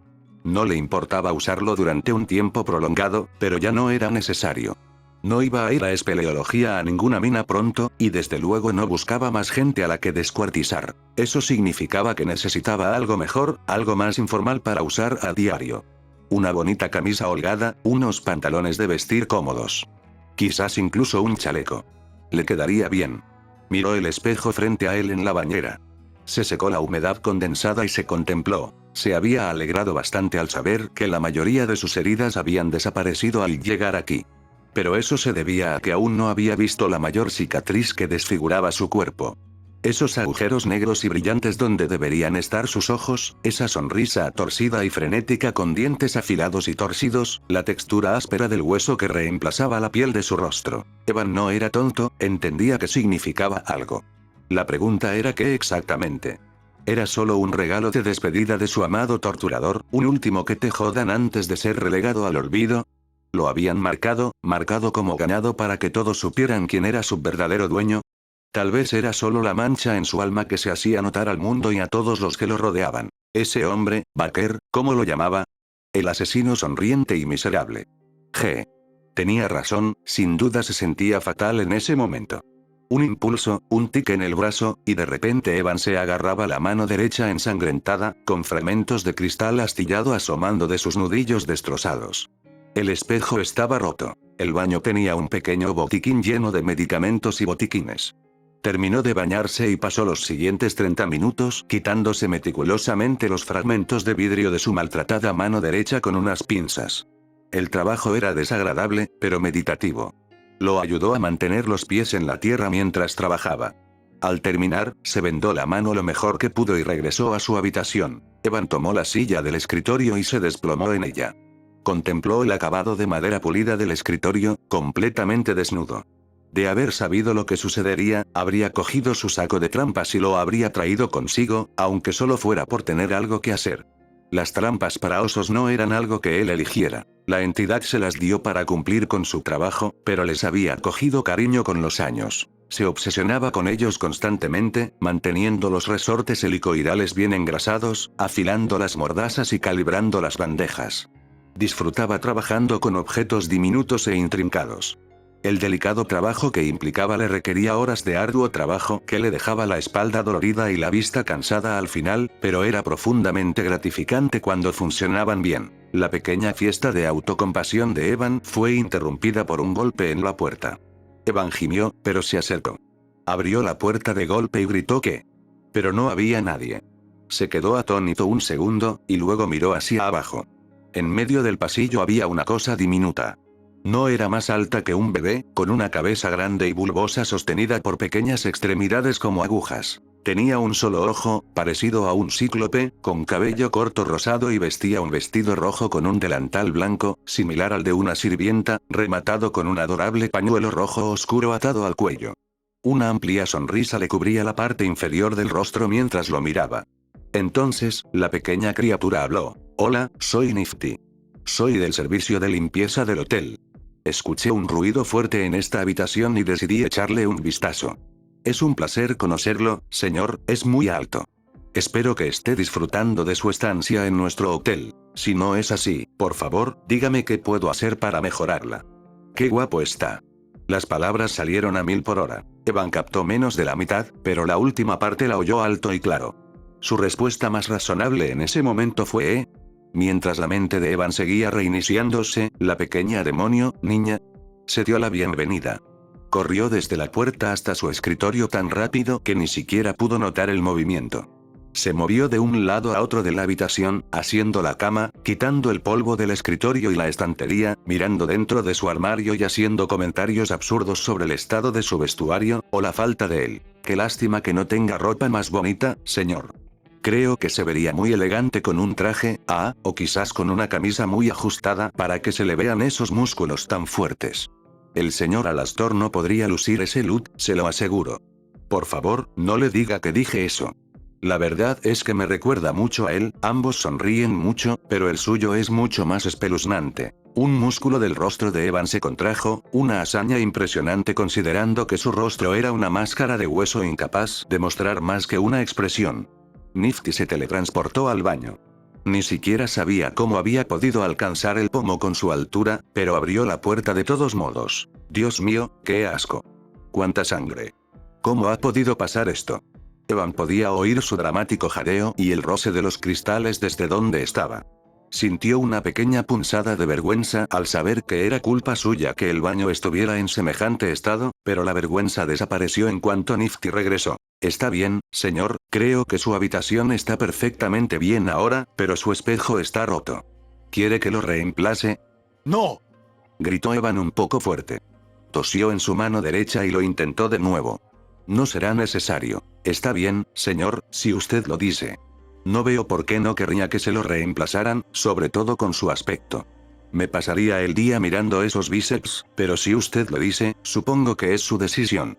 no le importaba usarlo durante un tiempo prolongado, pero ya no era necesario. No iba a ir a espeleología a ninguna mina pronto, y desde luego no buscaba más gente a la que descuartizar. Eso significaba que necesitaba algo mejor, algo más informal para usar a diario. Una bonita camisa holgada, unos pantalones de vestir cómodos. Quizás incluso un chaleco. Le quedaría bien. Miró el espejo frente a él en la bañera. Se secó la humedad condensada y se contempló. Se había alegrado bastante al saber que la mayoría de sus heridas habían desaparecido al llegar aquí. Pero eso se debía a que aún no había visto la mayor cicatriz que desfiguraba su cuerpo. Esos agujeros negros y brillantes donde deberían estar sus ojos, esa sonrisa torcida y frenética con dientes afilados y torcidos, la textura áspera del hueso que reemplazaba la piel de su rostro. Evan no era tonto, entendía que significaba algo. La pregunta era qué exactamente. ¿Era solo un regalo de despedida de su amado torturador, un último que te jodan antes de ser relegado al olvido? ¿Lo habían marcado como ganado para que todos supieran quién era su verdadero dueño? Tal vez era solo la mancha en su alma que se hacía notar al mundo y a todos los que lo rodeaban. Ese hombre, Baker, ¿cómo lo llamaba? El asesino sonriente y miserable. Tenía razón, sin duda se sentía fatal en ese momento. Un impulso, un tic en el brazo, y de repente Evan se agarraba la mano derecha ensangrentada, con fragmentos de cristal astillado asomando de sus nudillos destrozados. El espejo estaba roto. El baño tenía un pequeño botiquín lleno de medicamentos y botiquines. Terminó de bañarse y pasó los siguientes 30 minutos quitándose meticulosamente los fragmentos de vidrio de su maltratada mano derecha con unas pinzas. El trabajo era desagradable, pero meditativo. Lo ayudó a mantener los pies en la tierra mientras trabajaba. Al terminar, se vendó la mano lo mejor que pudo y regresó a su habitación. Evan tomó la silla del escritorio y se desplomó en ella. Contempló el acabado de madera pulida del escritorio, completamente desnudo. De haber sabido lo que sucedería, habría cogido su saco de trampas y lo habría traído consigo, aunque solo fuera por tener algo que hacer. Las trampas para osos no eran algo que él eligiera. La entidad se las dio para cumplir con su trabajo, pero les había cogido cariño con los años. Se obsesionaba con ellos constantemente, manteniendo los resortes helicoidales bien engrasados, afilando las mordazas y calibrando las bandejas. Disfrutaba trabajando con objetos diminutos e intrincados. El delicado trabajo que implicaba le requería horas de arduo trabajo que le dejaba la espalda dolorida y la vista cansada al final, pero era profundamente gratificante cuando funcionaban bien. La pequeña fiesta de autocompasión de Evan fue interrumpida por un golpe en la puerta. Evan gimió, pero se acercó. Abrió la puerta de golpe y gritó que... Pero no había nadie. Se quedó atónito un segundo, y luego miró hacia abajo. En medio del pasillo había una cosa diminuta. No era más alta que un bebé, con una cabeza grande y bulbosa sostenida por pequeñas extremidades como agujas. Tenía un solo ojo, parecido a un cíclope, con cabello corto rosado y vestía un vestido rojo con un delantal blanco, similar al de una sirvienta, rematado con un adorable pañuelo rojo oscuro atado al cuello. Una amplia sonrisa le cubría la parte inferior del rostro mientras lo miraba. Entonces, la pequeña criatura habló. Hola, soy Nifty. Soy del servicio de limpieza del hotel. Escuché un ruido fuerte en esta habitación y decidí echarle un vistazo. Es un placer conocerlo, señor, es muy alto. Espero que esté disfrutando de su estancia en nuestro hotel. Si no es así, por favor, dígame qué puedo hacer para mejorarla. Qué guapo está. Las palabras salieron a 1000 por hora. Evan captó menos de la mitad, pero la última parte la oyó alto y claro. Su respuesta más razonable en ese momento fue Mientras la mente de Evan seguía reiniciándose, la pequeña demonio, niña, se dio la bienvenida. Corrió desde la puerta hasta su escritorio tan rápido que ni siquiera pudo notar el movimiento. Se movió de un lado a otro de la habitación, haciendo la cama, quitando el polvo del escritorio y la estantería, mirando dentro de su armario y haciendo comentarios absurdos sobre el estado de su vestuario, o la falta de él. Qué lástima que no tenga ropa más bonita, señor. Creo que se vería muy elegante con un traje, o quizás con una camisa muy ajustada para que se le vean esos músculos tan fuertes. El señor Alastor no podría lucir ese look, se lo aseguro. Por favor, no le diga que dije eso. La verdad es que me recuerda mucho a él, ambos sonríen mucho, pero el suyo es mucho más espeluznante. Un músculo del rostro de Evan se contrajo, una hazaña impresionante considerando que su rostro era una máscara de hueso incapaz de mostrar más que una expresión. Nifty se teletransportó al baño. Ni siquiera sabía cómo había podido alcanzar el pomo con su altura, pero abrió la puerta de todos modos. Dios mío, qué asco. ¡Cuánta sangre! ¿Cómo ha podido pasar esto? Evan podía oír su dramático jadeo y el roce de los cristales desde donde estaba. Sintió una pequeña punzada de vergüenza al saber que era culpa suya que el baño estuviera en semejante estado, pero la vergüenza desapareció en cuanto Nifty regresó. Está bien, señor, creo que su habitación está perfectamente bien ahora, pero su espejo está roto. ¿Quiere que lo reemplace? ¡No! Gritó Evan un poco fuerte. Tosió en su mano derecha y lo intentó de nuevo. No será necesario. Está bien, señor, si usted lo dice. No veo por qué no querría que se lo reemplazaran, sobre todo con su aspecto. Me pasaría el día mirando esos bíceps, pero si usted lo dice, supongo que es su decisión.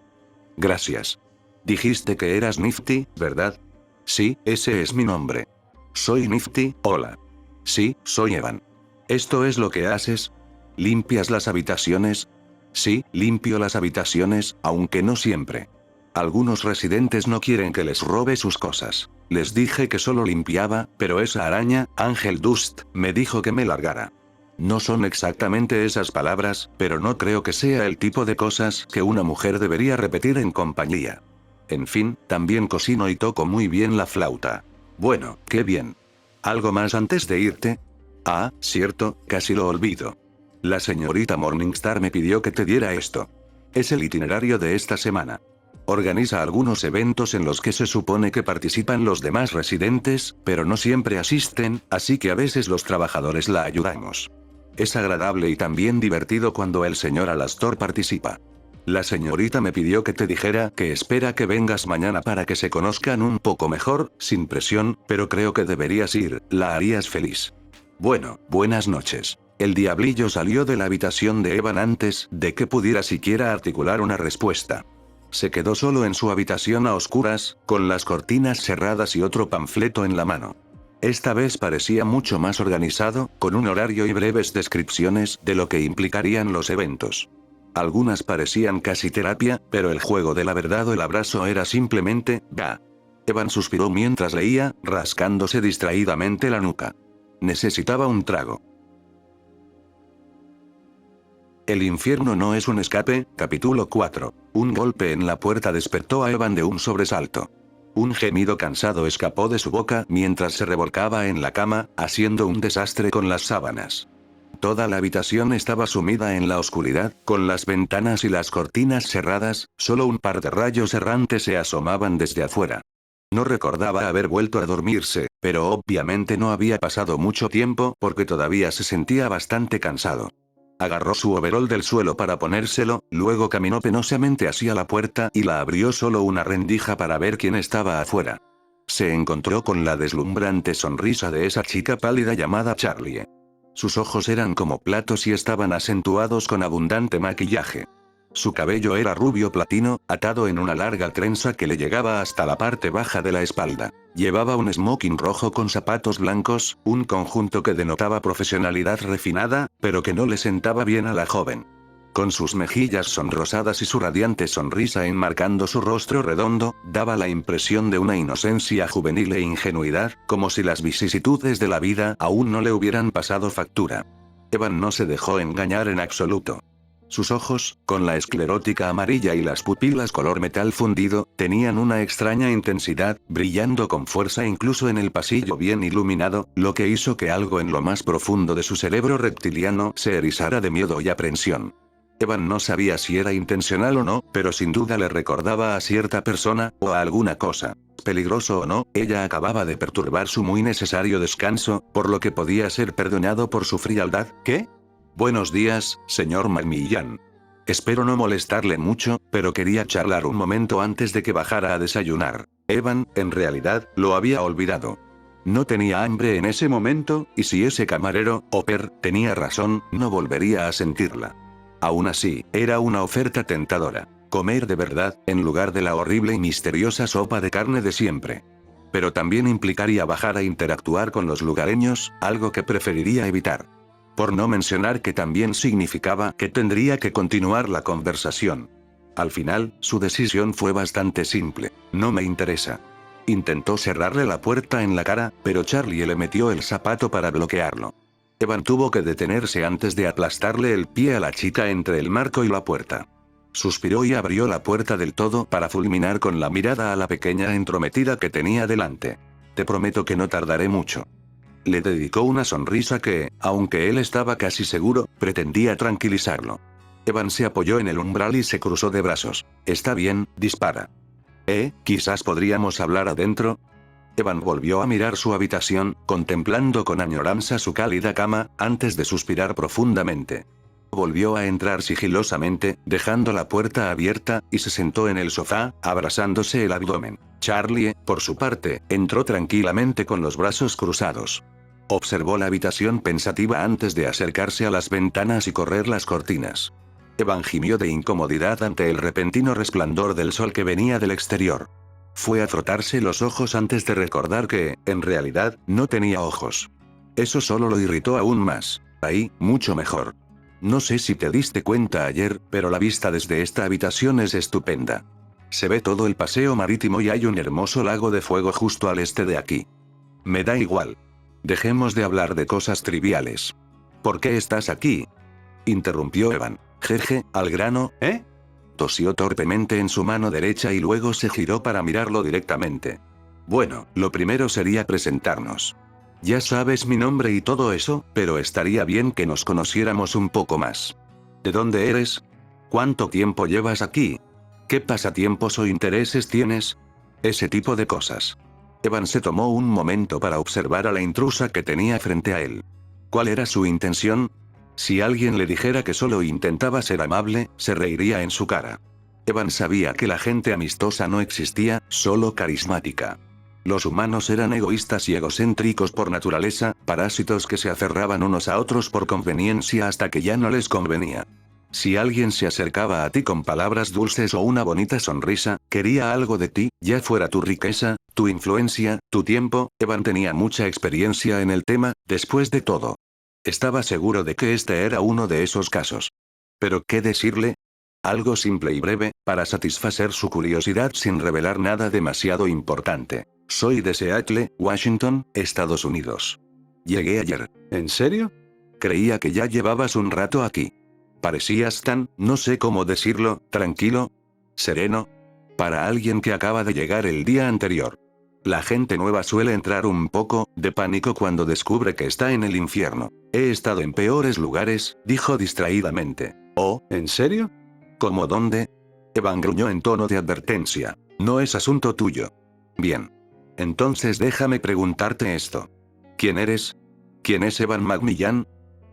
Gracias. Dijiste que eras Nifty, ¿verdad? Sí, ese es mi nombre. Soy Nifty, hola. Sí, soy Evan. ¿Esto es lo que haces? ¿Limpias las habitaciones? Sí, limpio las habitaciones, aunque no siempre. Algunos residentes no quieren que les robe sus cosas. Les dije que solo limpiaba, pero esa araña, Ángel Dust, me dijo que me largara. No son exactamente esas palabras, pero no creo que sea el tipo de cosas que una mujer debería repetir en compañía. En fin, también cocino y toco muy bien la flauta. Bueno, qué bien. ¿Algo más antes de irte? Ah, cierto, casi lo olvido. La señorita Morningstar me pidió que te diera esto. Es el itinerario de esta semana. Organiza algunos eventos en los que se supone que participan los demás residentes, pero no siempre asisten, así que a veces los trabajadores la ayudamos. Es agradable y también divertido cuando el señor Alastor participa. La señorita me pidió que te dijera que espera que vengas mañana para que se conozcan un poco mejor, sin presión, pero creo que deberías ir, la harías feliz. Bueno, buenas noches. El diablillo salió de la habitación de Evan antes de que pudiera siquiera articular una respuesta. Se quedó solo en su habitación a oscuras, con las cortinas cerradas y otro panfleto en la mano. Esta vez parecía mucho más organizado, con un horario y breves descripciones de lo que implicarían los eventos. Algunas parecían casi terapia, pero el juego de la verdad o el abrazo era simplemente, ¡bah! Evan suspiró mientras leía, rascándose distraídamente la nuca. Necesitaba un trago. El infierno no es un escape, capítulo 4. Un golpe en la puerta despertó a Evan de un sobresalto. Un gemido cansado escapó de su boca mientras se revolcaba en la cama, haciendo un desastre con las sábanas. Toda la habitación estaba sumida en la oscuridad, con las ventanas y las cortinas cerradas, solo un par de rayos errantes se asomaban desde afuera. No recordaba haber vuelto a dormirse, pero obviamente no había pasado mucho tiempo porque todavía se sentía bastante cansado. Agarró su overol del suelo para ponérselo, luego caminó penosamente hacia la puerta y la abrió solo una rendija para ver quién estaba afuera. Se encontró con la deslumbrante sonrisa de esa chica pálida llamada Charlie. Sus ojos eran como platos y estaban acentuados con abundante maquillaje. Su cabello era rubio platino, atado en una larga trenza que le llegaba hasta la parte baja de la espalda. Llevaba un smoking rojo con zapatos blancos, un conjunto que denotaba profesionalidad refinada, pero que no le sentaba bien a la joven. Con sus mejillas sonrosadas y su radiante sonrisa enmarcando su rostro redondo, daba la impresión de una inocencia juvenil e ingenuidad, como si las vicisitudes de la vida aún no le hubieran pasado factura. Evan no se dejó engañar en absoluto. Sus ojos, con la esclerótica amarilla y las pupilas color metal fundido, tenían una extraña intensidad, brillando con fuerza incluso en el pasillo bien iluminado, lo que hizo que algo en lo más profundo de su cerebro reptiliano se erizara de miedo y aprensión. Evan no sabía si era intencional o no, pero sin duda le recordaba a cierta persona, o a alguna cosa. Peligroso o no, ella acababa de perturbar su muy necesario descanso, por lo que podía ser perdonado por su frialdad. ¿Qué? Buenos días, señor Macmillan. Espero no molestarle mucho, pero quería charlar un momento antes de que bajara a desayunar. Evan, en realidad, lo había olvidado. No tenía hambre en ese momento, y si ese camarero, Hopper, tenía razón, no volvería a sentirla. Aún así, era una oferta tentadora. Comer de verdad, en lugar de la horrible y misteriosa sopa de carne de siempre. Pero también implicaría bajar a interactuar con los lugareños, algo que preferiría evitar. Por no mencionar que también significaba que tendría que continuar la conversación. Al final, su decisión fue bastante simple. No me interesa. Intentó cerrarle la puerta en la cara, pero Charlie le metió el zapato para bloquearlo. Evan tuvo que detenerse antes de aplastarle el pie a la chica entre el marco y la puerta. Suspiró y abrió la puerta del todo para fulminar con la mirada a la pequeña entrometida que tenía delante. Te prometo que no tardaré mucho. Le dedicó una sonrisa que, aunque él estaba casi seguro, pretendía tranquilizarlo. Evan se apoyó en el umbral y se cruzó de brazos. Está bien, dispara. Quizás podríamos hablar adentro. Evan volvió a mirar su habitación, contemplando con añoranza su cálida cama, antes de suspirar profundamente. Volvió a entrar sigilosamente, dejando la puerta abierta, y se sentó en el sofá, abrazándose el abdomen. Charlie, por su parte, entró tranquilamente con los brazos cruzados. Observó la habitación pensativa antes de acercarse a las ventanas y correr las cortinas. Evan gimió de incomodidad ante el repentino resplandor del sol que venía del exterior. Fue a frotarse los ojos antes de recordar que, en realidad, no tenía ojos. Eso solo lo irritó aún más. Ahí, mucho mejor. No sé si te diste cuenta ayer, pero la vista desde esta habitación es estupenda. Se ve todo el paseo marítimo y hay un hermoso lago de fuego justo al este de aquí. Me da igual. Dejemos de hablar de cosas triviales. ¿Por qué estás aquí? Interrumpió Evan. Jeje, al grano, ¿eh? Tosió torpemente en su mano derecha y luego se giró para mirarlo directamente. Bueno, lo primero sería presentarnos. Ya sabes mi nombre y todo eso, pero estaría bien que nos conociéramos un poco más. ¿De dónde eres? ¿Cuánto tiempo llevas aquí? ¿Qué pasatiempos o intereses tienes? Ese tipo de cosas. Evan se tomó un momento para observar a la intrusa que tenía frente a él. ¿Cuál era su intención? Si alguien le dijera que solo intentaba ser amable, se reiría en su cara. Evan sabía que la gente amistosa no existía, solo carismática. Los humanos eran egoístas y egocéntricos por naturaleza, parásitos que se aferraban unos a otros por conveniencia hasta que ya no les convenía. Si alguien se acercaba a ti con palabras dulces o una bonita sonrisa, quería algo de ti, ya fuera tu riqueza, tu influencia, tu tiempo. Evan tenía mucha experiencia en el tema, después de todo. Estaba seguro de que este era uno de esos casos. ¿Pero qué decirle? Algo simple y breve, para satisfacer su curiosidad sin revelar nada demasiado importante. Soy de Seattle, Washington, Estados Unidos. Llegué ayer. ¿En serio? Creía que ya llevabas un rato aquí. Parecías tan, no sé cómo decirlo, tranquilo, sereno, para alguien que acaba de llegar el día anterior. La gente nueva suele entrar un poco de pánico cuando descubre que está en el infierno. He estado en peores lugares, dijo distraídamente. ¿Oh, en serio? ¿Cómo dónde? Evan gruñó en tono de advertencia. No es asunto tuyo. Bien. Entonces déjame preguntarte esto. ¿Quién eres? ¿Quién es Evan McMillan?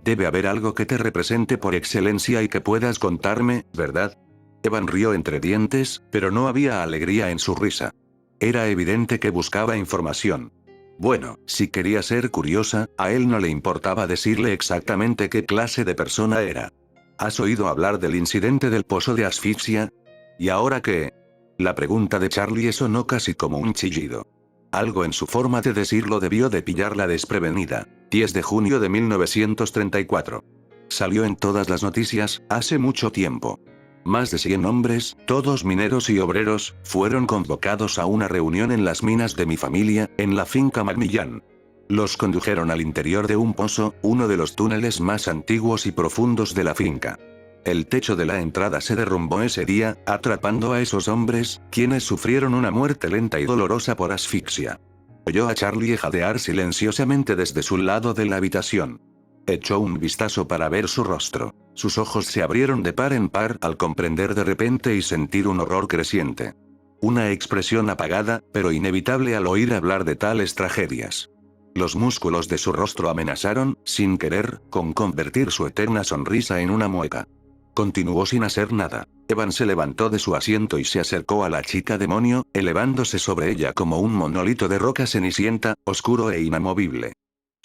Debe haber algo que te represente por excelencia y que puedas contarme, ¿verdad? Evan rió entre dientes, pero no había alegría en su risa. Era evidente que buscaba información. Bueno, si quería ser curiosa, a él no le importaba decirle exactamente qué clase de persona era. ¿Has oído hablar del incidente del pozo de asfixia? ¿Y ahora qué? La pregunta de Charlie sonó casi como un chillido. Algo en su forma de decirlo debió de pillarla desprevenida. 10 de junio de 1934. Salió en todas las noticias, hace mucho tiempo. Más de 100 hombres, todos mineros y obreros, fueron convocados a una reunión en las minas de mi familia, en la finca McMillan. Los condujeron al interior de un pozo, uno de los túneles más antiguos y profundos de la finca. El techo de la entrada se derrumbó ese día, atrapando a esos hombres, quienes sufrieron una muerte lenta y dolorosa por asfixia. Oyó a Charlie jadear silenciosamente desde su lado de la habitación. Echó un vistazo para ver su rostro. Sus ojos se abrieron de par en par al comprender de repente y sentir un horror creciente. Una expresión apagada, pero inevitable al oír hablar de tales tragedias. Los músculos de su rostro amenazaron, sin querer, con convertir su eterna sonrisa en una mueca. Continuó sin hacer nada. Evan se levantó de su asiento y se acercó a la chica demonio, elevándose sobre ella como un monolito de roca cenicienta, oscuro e inamovible.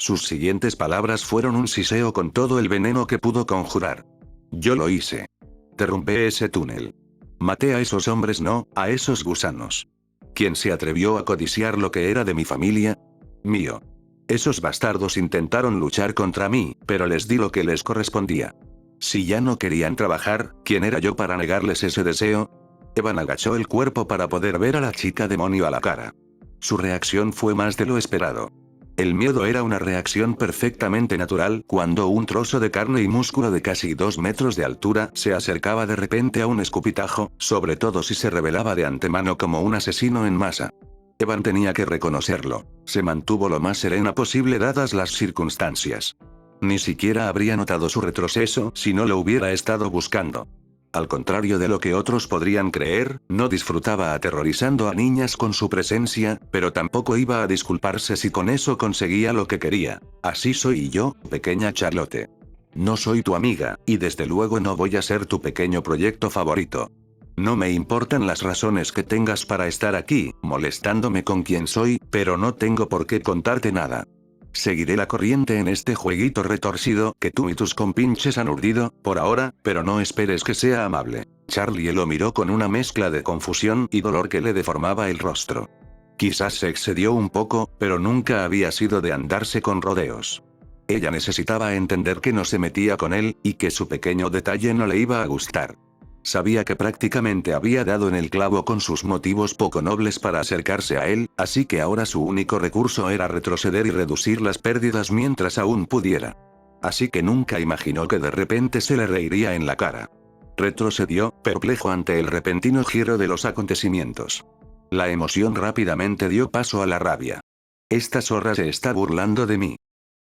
Sus siguientes palabras fueron un siseo con todo el veneno que pudo conjurar. Yo lo hice. Derrumbé ese túnel. Maté a esos hombres, no, a esos gusanos. ¿Quién se atrevió a codiciar lo que era de mi familia? Mío. Esos bastardos intentaron luchar contra mí, pero les di lo que les correspondía. Si ya no querían trabajar, ¿quién era yo para negarles ese deseo? Evan agachó el cuerpo para poder ver a la chica demonio a la cara. Su reacción fue más de lo esperado. El miedo era una reacción perfectamente natural cuando un trozo de carne y músculo de casi 2 metros de altura se acercaba de repente a un escupitajo, sobre todo si se revelaba de antemano como un asesino en masa. Evan tenía que reconocerlo. Se mantuvo lo más serena posible dadas las circunstancias. Ni siquiera habría notado su retroceso si no lo hubiera estado buscando. Al contrario de lo que otros podrían creer, no disfrutaba aterrorizando a niñas con su presencia, pero tampoco iba a disculparse si con eso conseguía lo que quería. Así soy yo, pequeña Charlotte. No soy tu amiga, y desde luego no voy a ser tu pequeño proyecto favorito. No me importan las razones que tengas para estar aquí, molestándome con quien soy, pero no tengo por qué contarte nada. Seguiré la corriente en este jueguito retorcido que tú y tus compinches han urdido, por ahora, pero no esperes que sea amable. Charlie lo miró con una mezcla de confusión y dolor que le deformaba el rostro. Quizás se excedió un poco, pero nunca había sido de andarse con rodeos. Ella necesitaba entender que no se metía con él, y que su pequeño detalle no le iba a gustar. Sabía que prácticamente había dado en el clavo con sus motivos poco nobles para acercarse a él, así que ahora su único recurso era retroceder y reducir las pérdidas mientras aún pudiera. Así que nunca imaginó que de repente se le reiría en la cara. Retrocedió, perplejo ante el repentino giro de los acontecimientos. La emoción rápidamente dio paso a la rabia. Esta zorra se está burlando de mí.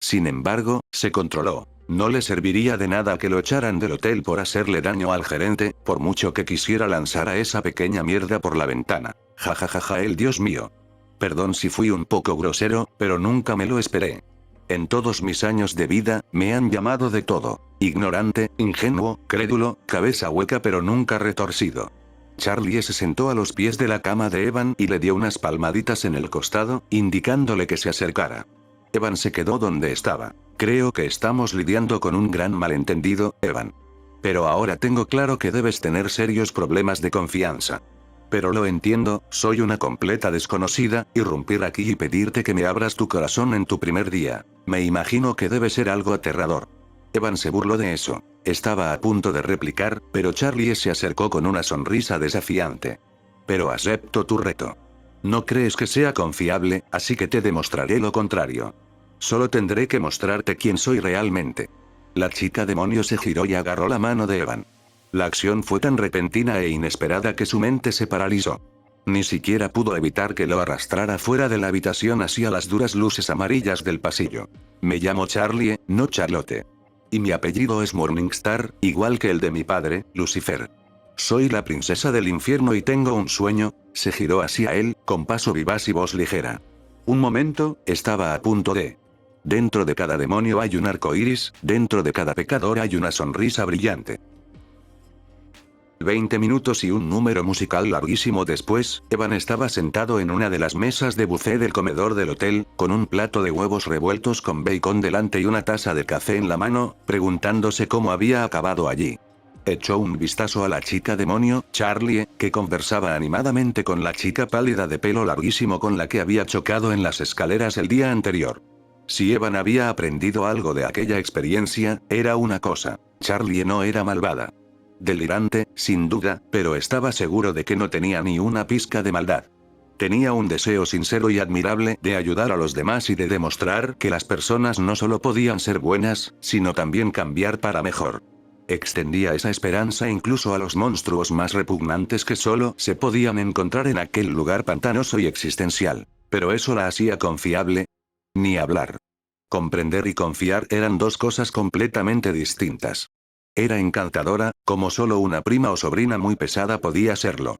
Sin embargo, se controló. No le serviría de nada que lo echaran del hotel por hacerle daño al gerente, por mucho que quisiera lanzar a esa pequeña mierda por la ventana. Jajajaja, el Dios mío. Perdón si fui un poco grosero, pero nunca me lo esperé. En todos mis años de vida, me han llamado de todo. Ignorante, ingenuo, crédulo, cabeza hueca pero nunca retorcido. Charlie se sentó a los pies de la cama de Evan y le dio unas palmaditas en el costado, indicándole que se acercara. Evan se quedó donde estaba. Creo que estamos lidiando con un gran malentendido, Evan. Pero ahora tengo claro que debes tener serios problemas de confianza. Pero lo entiendo, soy una completa desconocida, irrumpir aquí y pedirte que me abras tu corazón en tu primer día. Me imagino que debe ser algo aterrador. Evan se burló de eso. Estaba a punto de replicar, pero Charlie se acercó con una sonrisa desafiante. Pero acepto tu reto. No crees que sea confiable, así que te demostraré lo contrario. Solo tendré que mostrarte quién soy realmente. La chica demonio se giró y agarró la mano de Evan. La acción fue tan repentina e inesperada que su mente se paralizó. Ni siquiera pudo evitar que lo arrastrara fuera de la habitación hacia las duras luces amarillas del pasillo. Me llamo Charlie, no Charlotte. Y mi apellido es Morningstar, igual que el de mi padre, Lucifer. Soy la princesa del infierno y tengo un sueño. Se giró hacia él, con paso vivaz y voz ligera. Un momento, estaba a punto de... Dentro de cada demonio hay un arco iris, dentro de cada pecador hay una sonrisa brillante. 20 minutos y un número musical larguísimo después, Evan estaba sentado en una de las mesas de buffet del comedor del hotel, con un plato de huevos revueltos con bacon delante y una taza de café en la mano, preguntándose cómo había acabado allí. Echó un vistazo a la chica demonio, Charlie, que conversaba animadamente con la chica pálida de pelo larguísimo con la que había chocado en las escaleras el día anterior. Si Evan había aprendido algo de aquella experiencia, era una cosa: Charlie no era malvada. Delirante, sin duda, pero estaba seguro de que no tenía ni una pizca de maldad. Tenía un deseo sincero y admirable de ayudar a los demás y de demostrar que las personas no solo podían ser buenas, sino también cambiar para mejor. Extendía esa esperanza incluso a los monstruos más repugnantes que solo se podían encontrar en aquel lugar pantanoso y existencial. Pero eso la hacía confiable. Ni hablar. Comprender y confiar eran dos cosas completamente distintas. Era encantadora, como solo una prima o sobrina muy pesada podía serlo.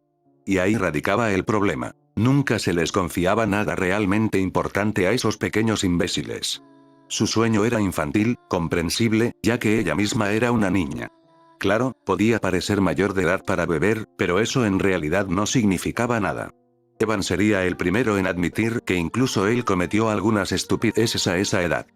Y ahí radicaba el problema. Nunca se les confiaba nada realmente importante a esos pequeños imbéciles. Su sueño era infantil, comprensible, ya que ella misma era una niña. Claro, podía parecer mayor de edad para beber, pero eso en realidad no significaba nada. Evan sería el primero en admitir que incluso él cometió algunas estupideces a esa edad.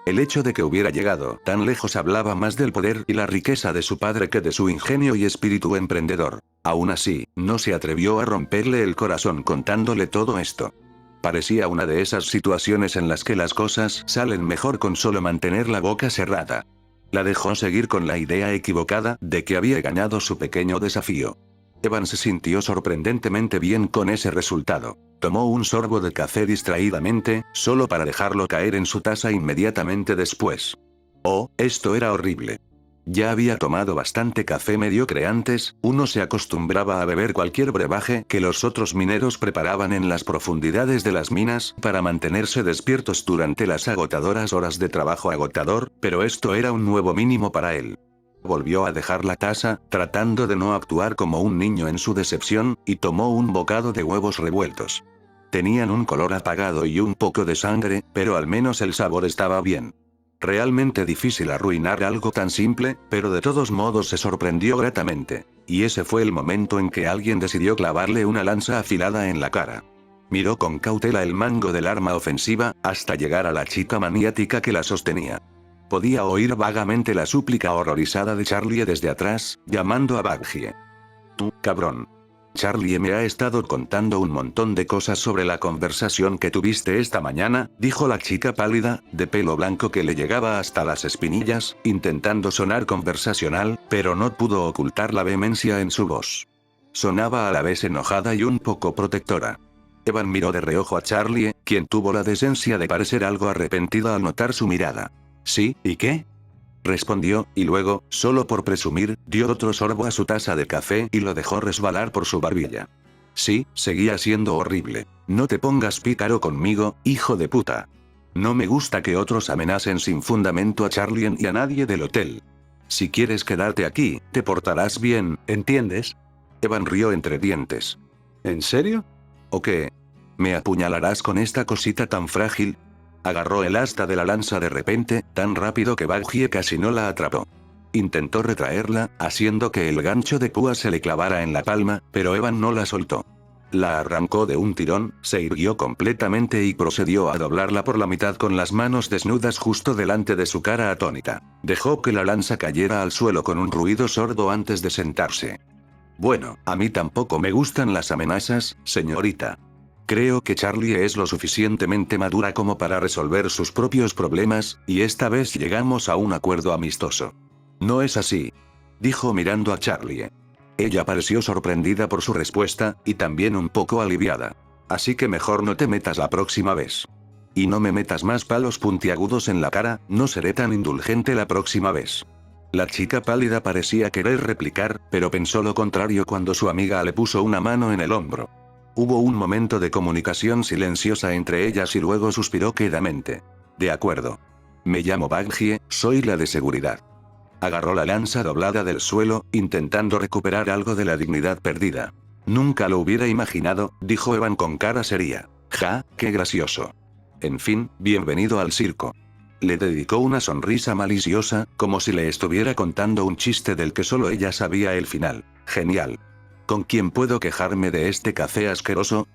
El hecho de que hubiera llegado tan lejos hablaba más del poder y la riqueza de su padre que de su ingenio y espíritu emprendedor. Aún así, no se atrevió a romperle el corazón contándole todo esto. Parecía una de esas situaciones en las que las cosas salen mejor con solo mantener la boca cerrada. La dejó seguir con la idea equivocada de que había ganado su pequeño desafío. Evan se sintió sorprendentemente bien con ese resultado. Tomó un sorbo de café distraídamente, solo para dejarlo caer en su taza inmediatamente después. Oh, esto era horrible. Ya había tomado bastante café mediocre antes, uno se acostumbraba a beber cualquier brebaje que los otros mineros preparaban en las profundidades de las minas para mantenerse despiertos durante las agotadoras horas de trabajo agotador, pero esto era un nuevo mínimo para él. Volvió a dejar la taza, tratando de no actuar como un niño en su decepción, y tomó un bocado de huevos revueltos. Tenían un color apagado y un poco de sangre, pero al menos el sabor estaba bien. Realmente difícil arruinar algo tan simple, pero de todos modos se sorprendió gratamente. Y ese fue el momento en que alguien decidió clavarle una lanza afilada en la cara. Miró con cautela el mango del arma ofensiva, hasta llegar a la chica maniática que la sostenía. Podía oír vagamente la súplica horrorizada de Charlie desde atrás, llamando a Baggie. «Tú, cabrón. Charlie me ha estado contando un montón de cosas sobre la conversación que tuviste esta mañana», dijo la chica pálida, de pelo blanco que le llegaba hasta las espinillas, intentando sonar conversacional, pero no pudo ocultar la vehemencia en su voz. Sonaba a la vez enojada y un poco protectora. Evan miró de reojo a Charlie, quien tuvo la decencia de parecer algo arrepentida al notar su mirada. «¿Sí, y qué?», respondió, y luego, solo por presumir, dio otro sorbo a su taza de café y lo dejó resbalar por su barbilla. «Sí, seguía siendo horrible. No te pongas pícaro conmigo, hijo de puta. No me gusta que otros amenacen sin fundamento a Charlie y a nadie del hotel. Si quieres quedarte aquí, te portarás bien, ¿entiendes?». Evan rió entre dientes. «¿En serio? ¿O qué? ¿Me apuñalarás con esta cosita tan frágil?». Agarró el asta de la lanza de repente, tan rápido que Baggie casi no la atrapó. Intentó retraerla, haciendo que el gancho de púa se le clavara en la palma, pero Evan no la soltó. La arrancó de un tirón, se irguió completamente y procedió a doblarla por la mitad con las manos desnudas justo delante de su cara atónita. Dejó que la lanza cayera al suelo con un ruido sordo antes de sentarse. «Bueno, a mí tampoco me gustan las amenazas, señorita. Creo que Charlie es lo suficientemente madura como para resolver sus propios problemas, y esta vez llegamos a un acuerdo amistoso». «No es así», dijo mirando a Charlie. Ella pareció sorprendida por su respuesta, y también un poco aliviada. «Así que mejor no te metas la próxima vez. Y no me metas más palos puntiagudos en la cara, no seré tan indulgente la próxima vez». La chica pálida parecía querer replicar, pero pensó lo contrario cuando su amiga le puso una mano en el hombro. Hubo un momento de comunicación silenciosa entre ellas y luego suspiró quedamente. «De acuerdo. Me llamo Baggie, soy la de seguridad». Agarró la lanza doblada del suelo, intentando recuperar algo de la dignidad perdida. «Nunca lo hubiera imaginado», dijo Evan con cara seria. «Ja, qué gracioso. En fin, bienvenido al circo». Le dedicó una sonrisa maliciosa, como si le estuviera contando un chiste del que solo ella sabía el final. «Genial. ¿Con quién puedo quejarme de este café asqueroso?».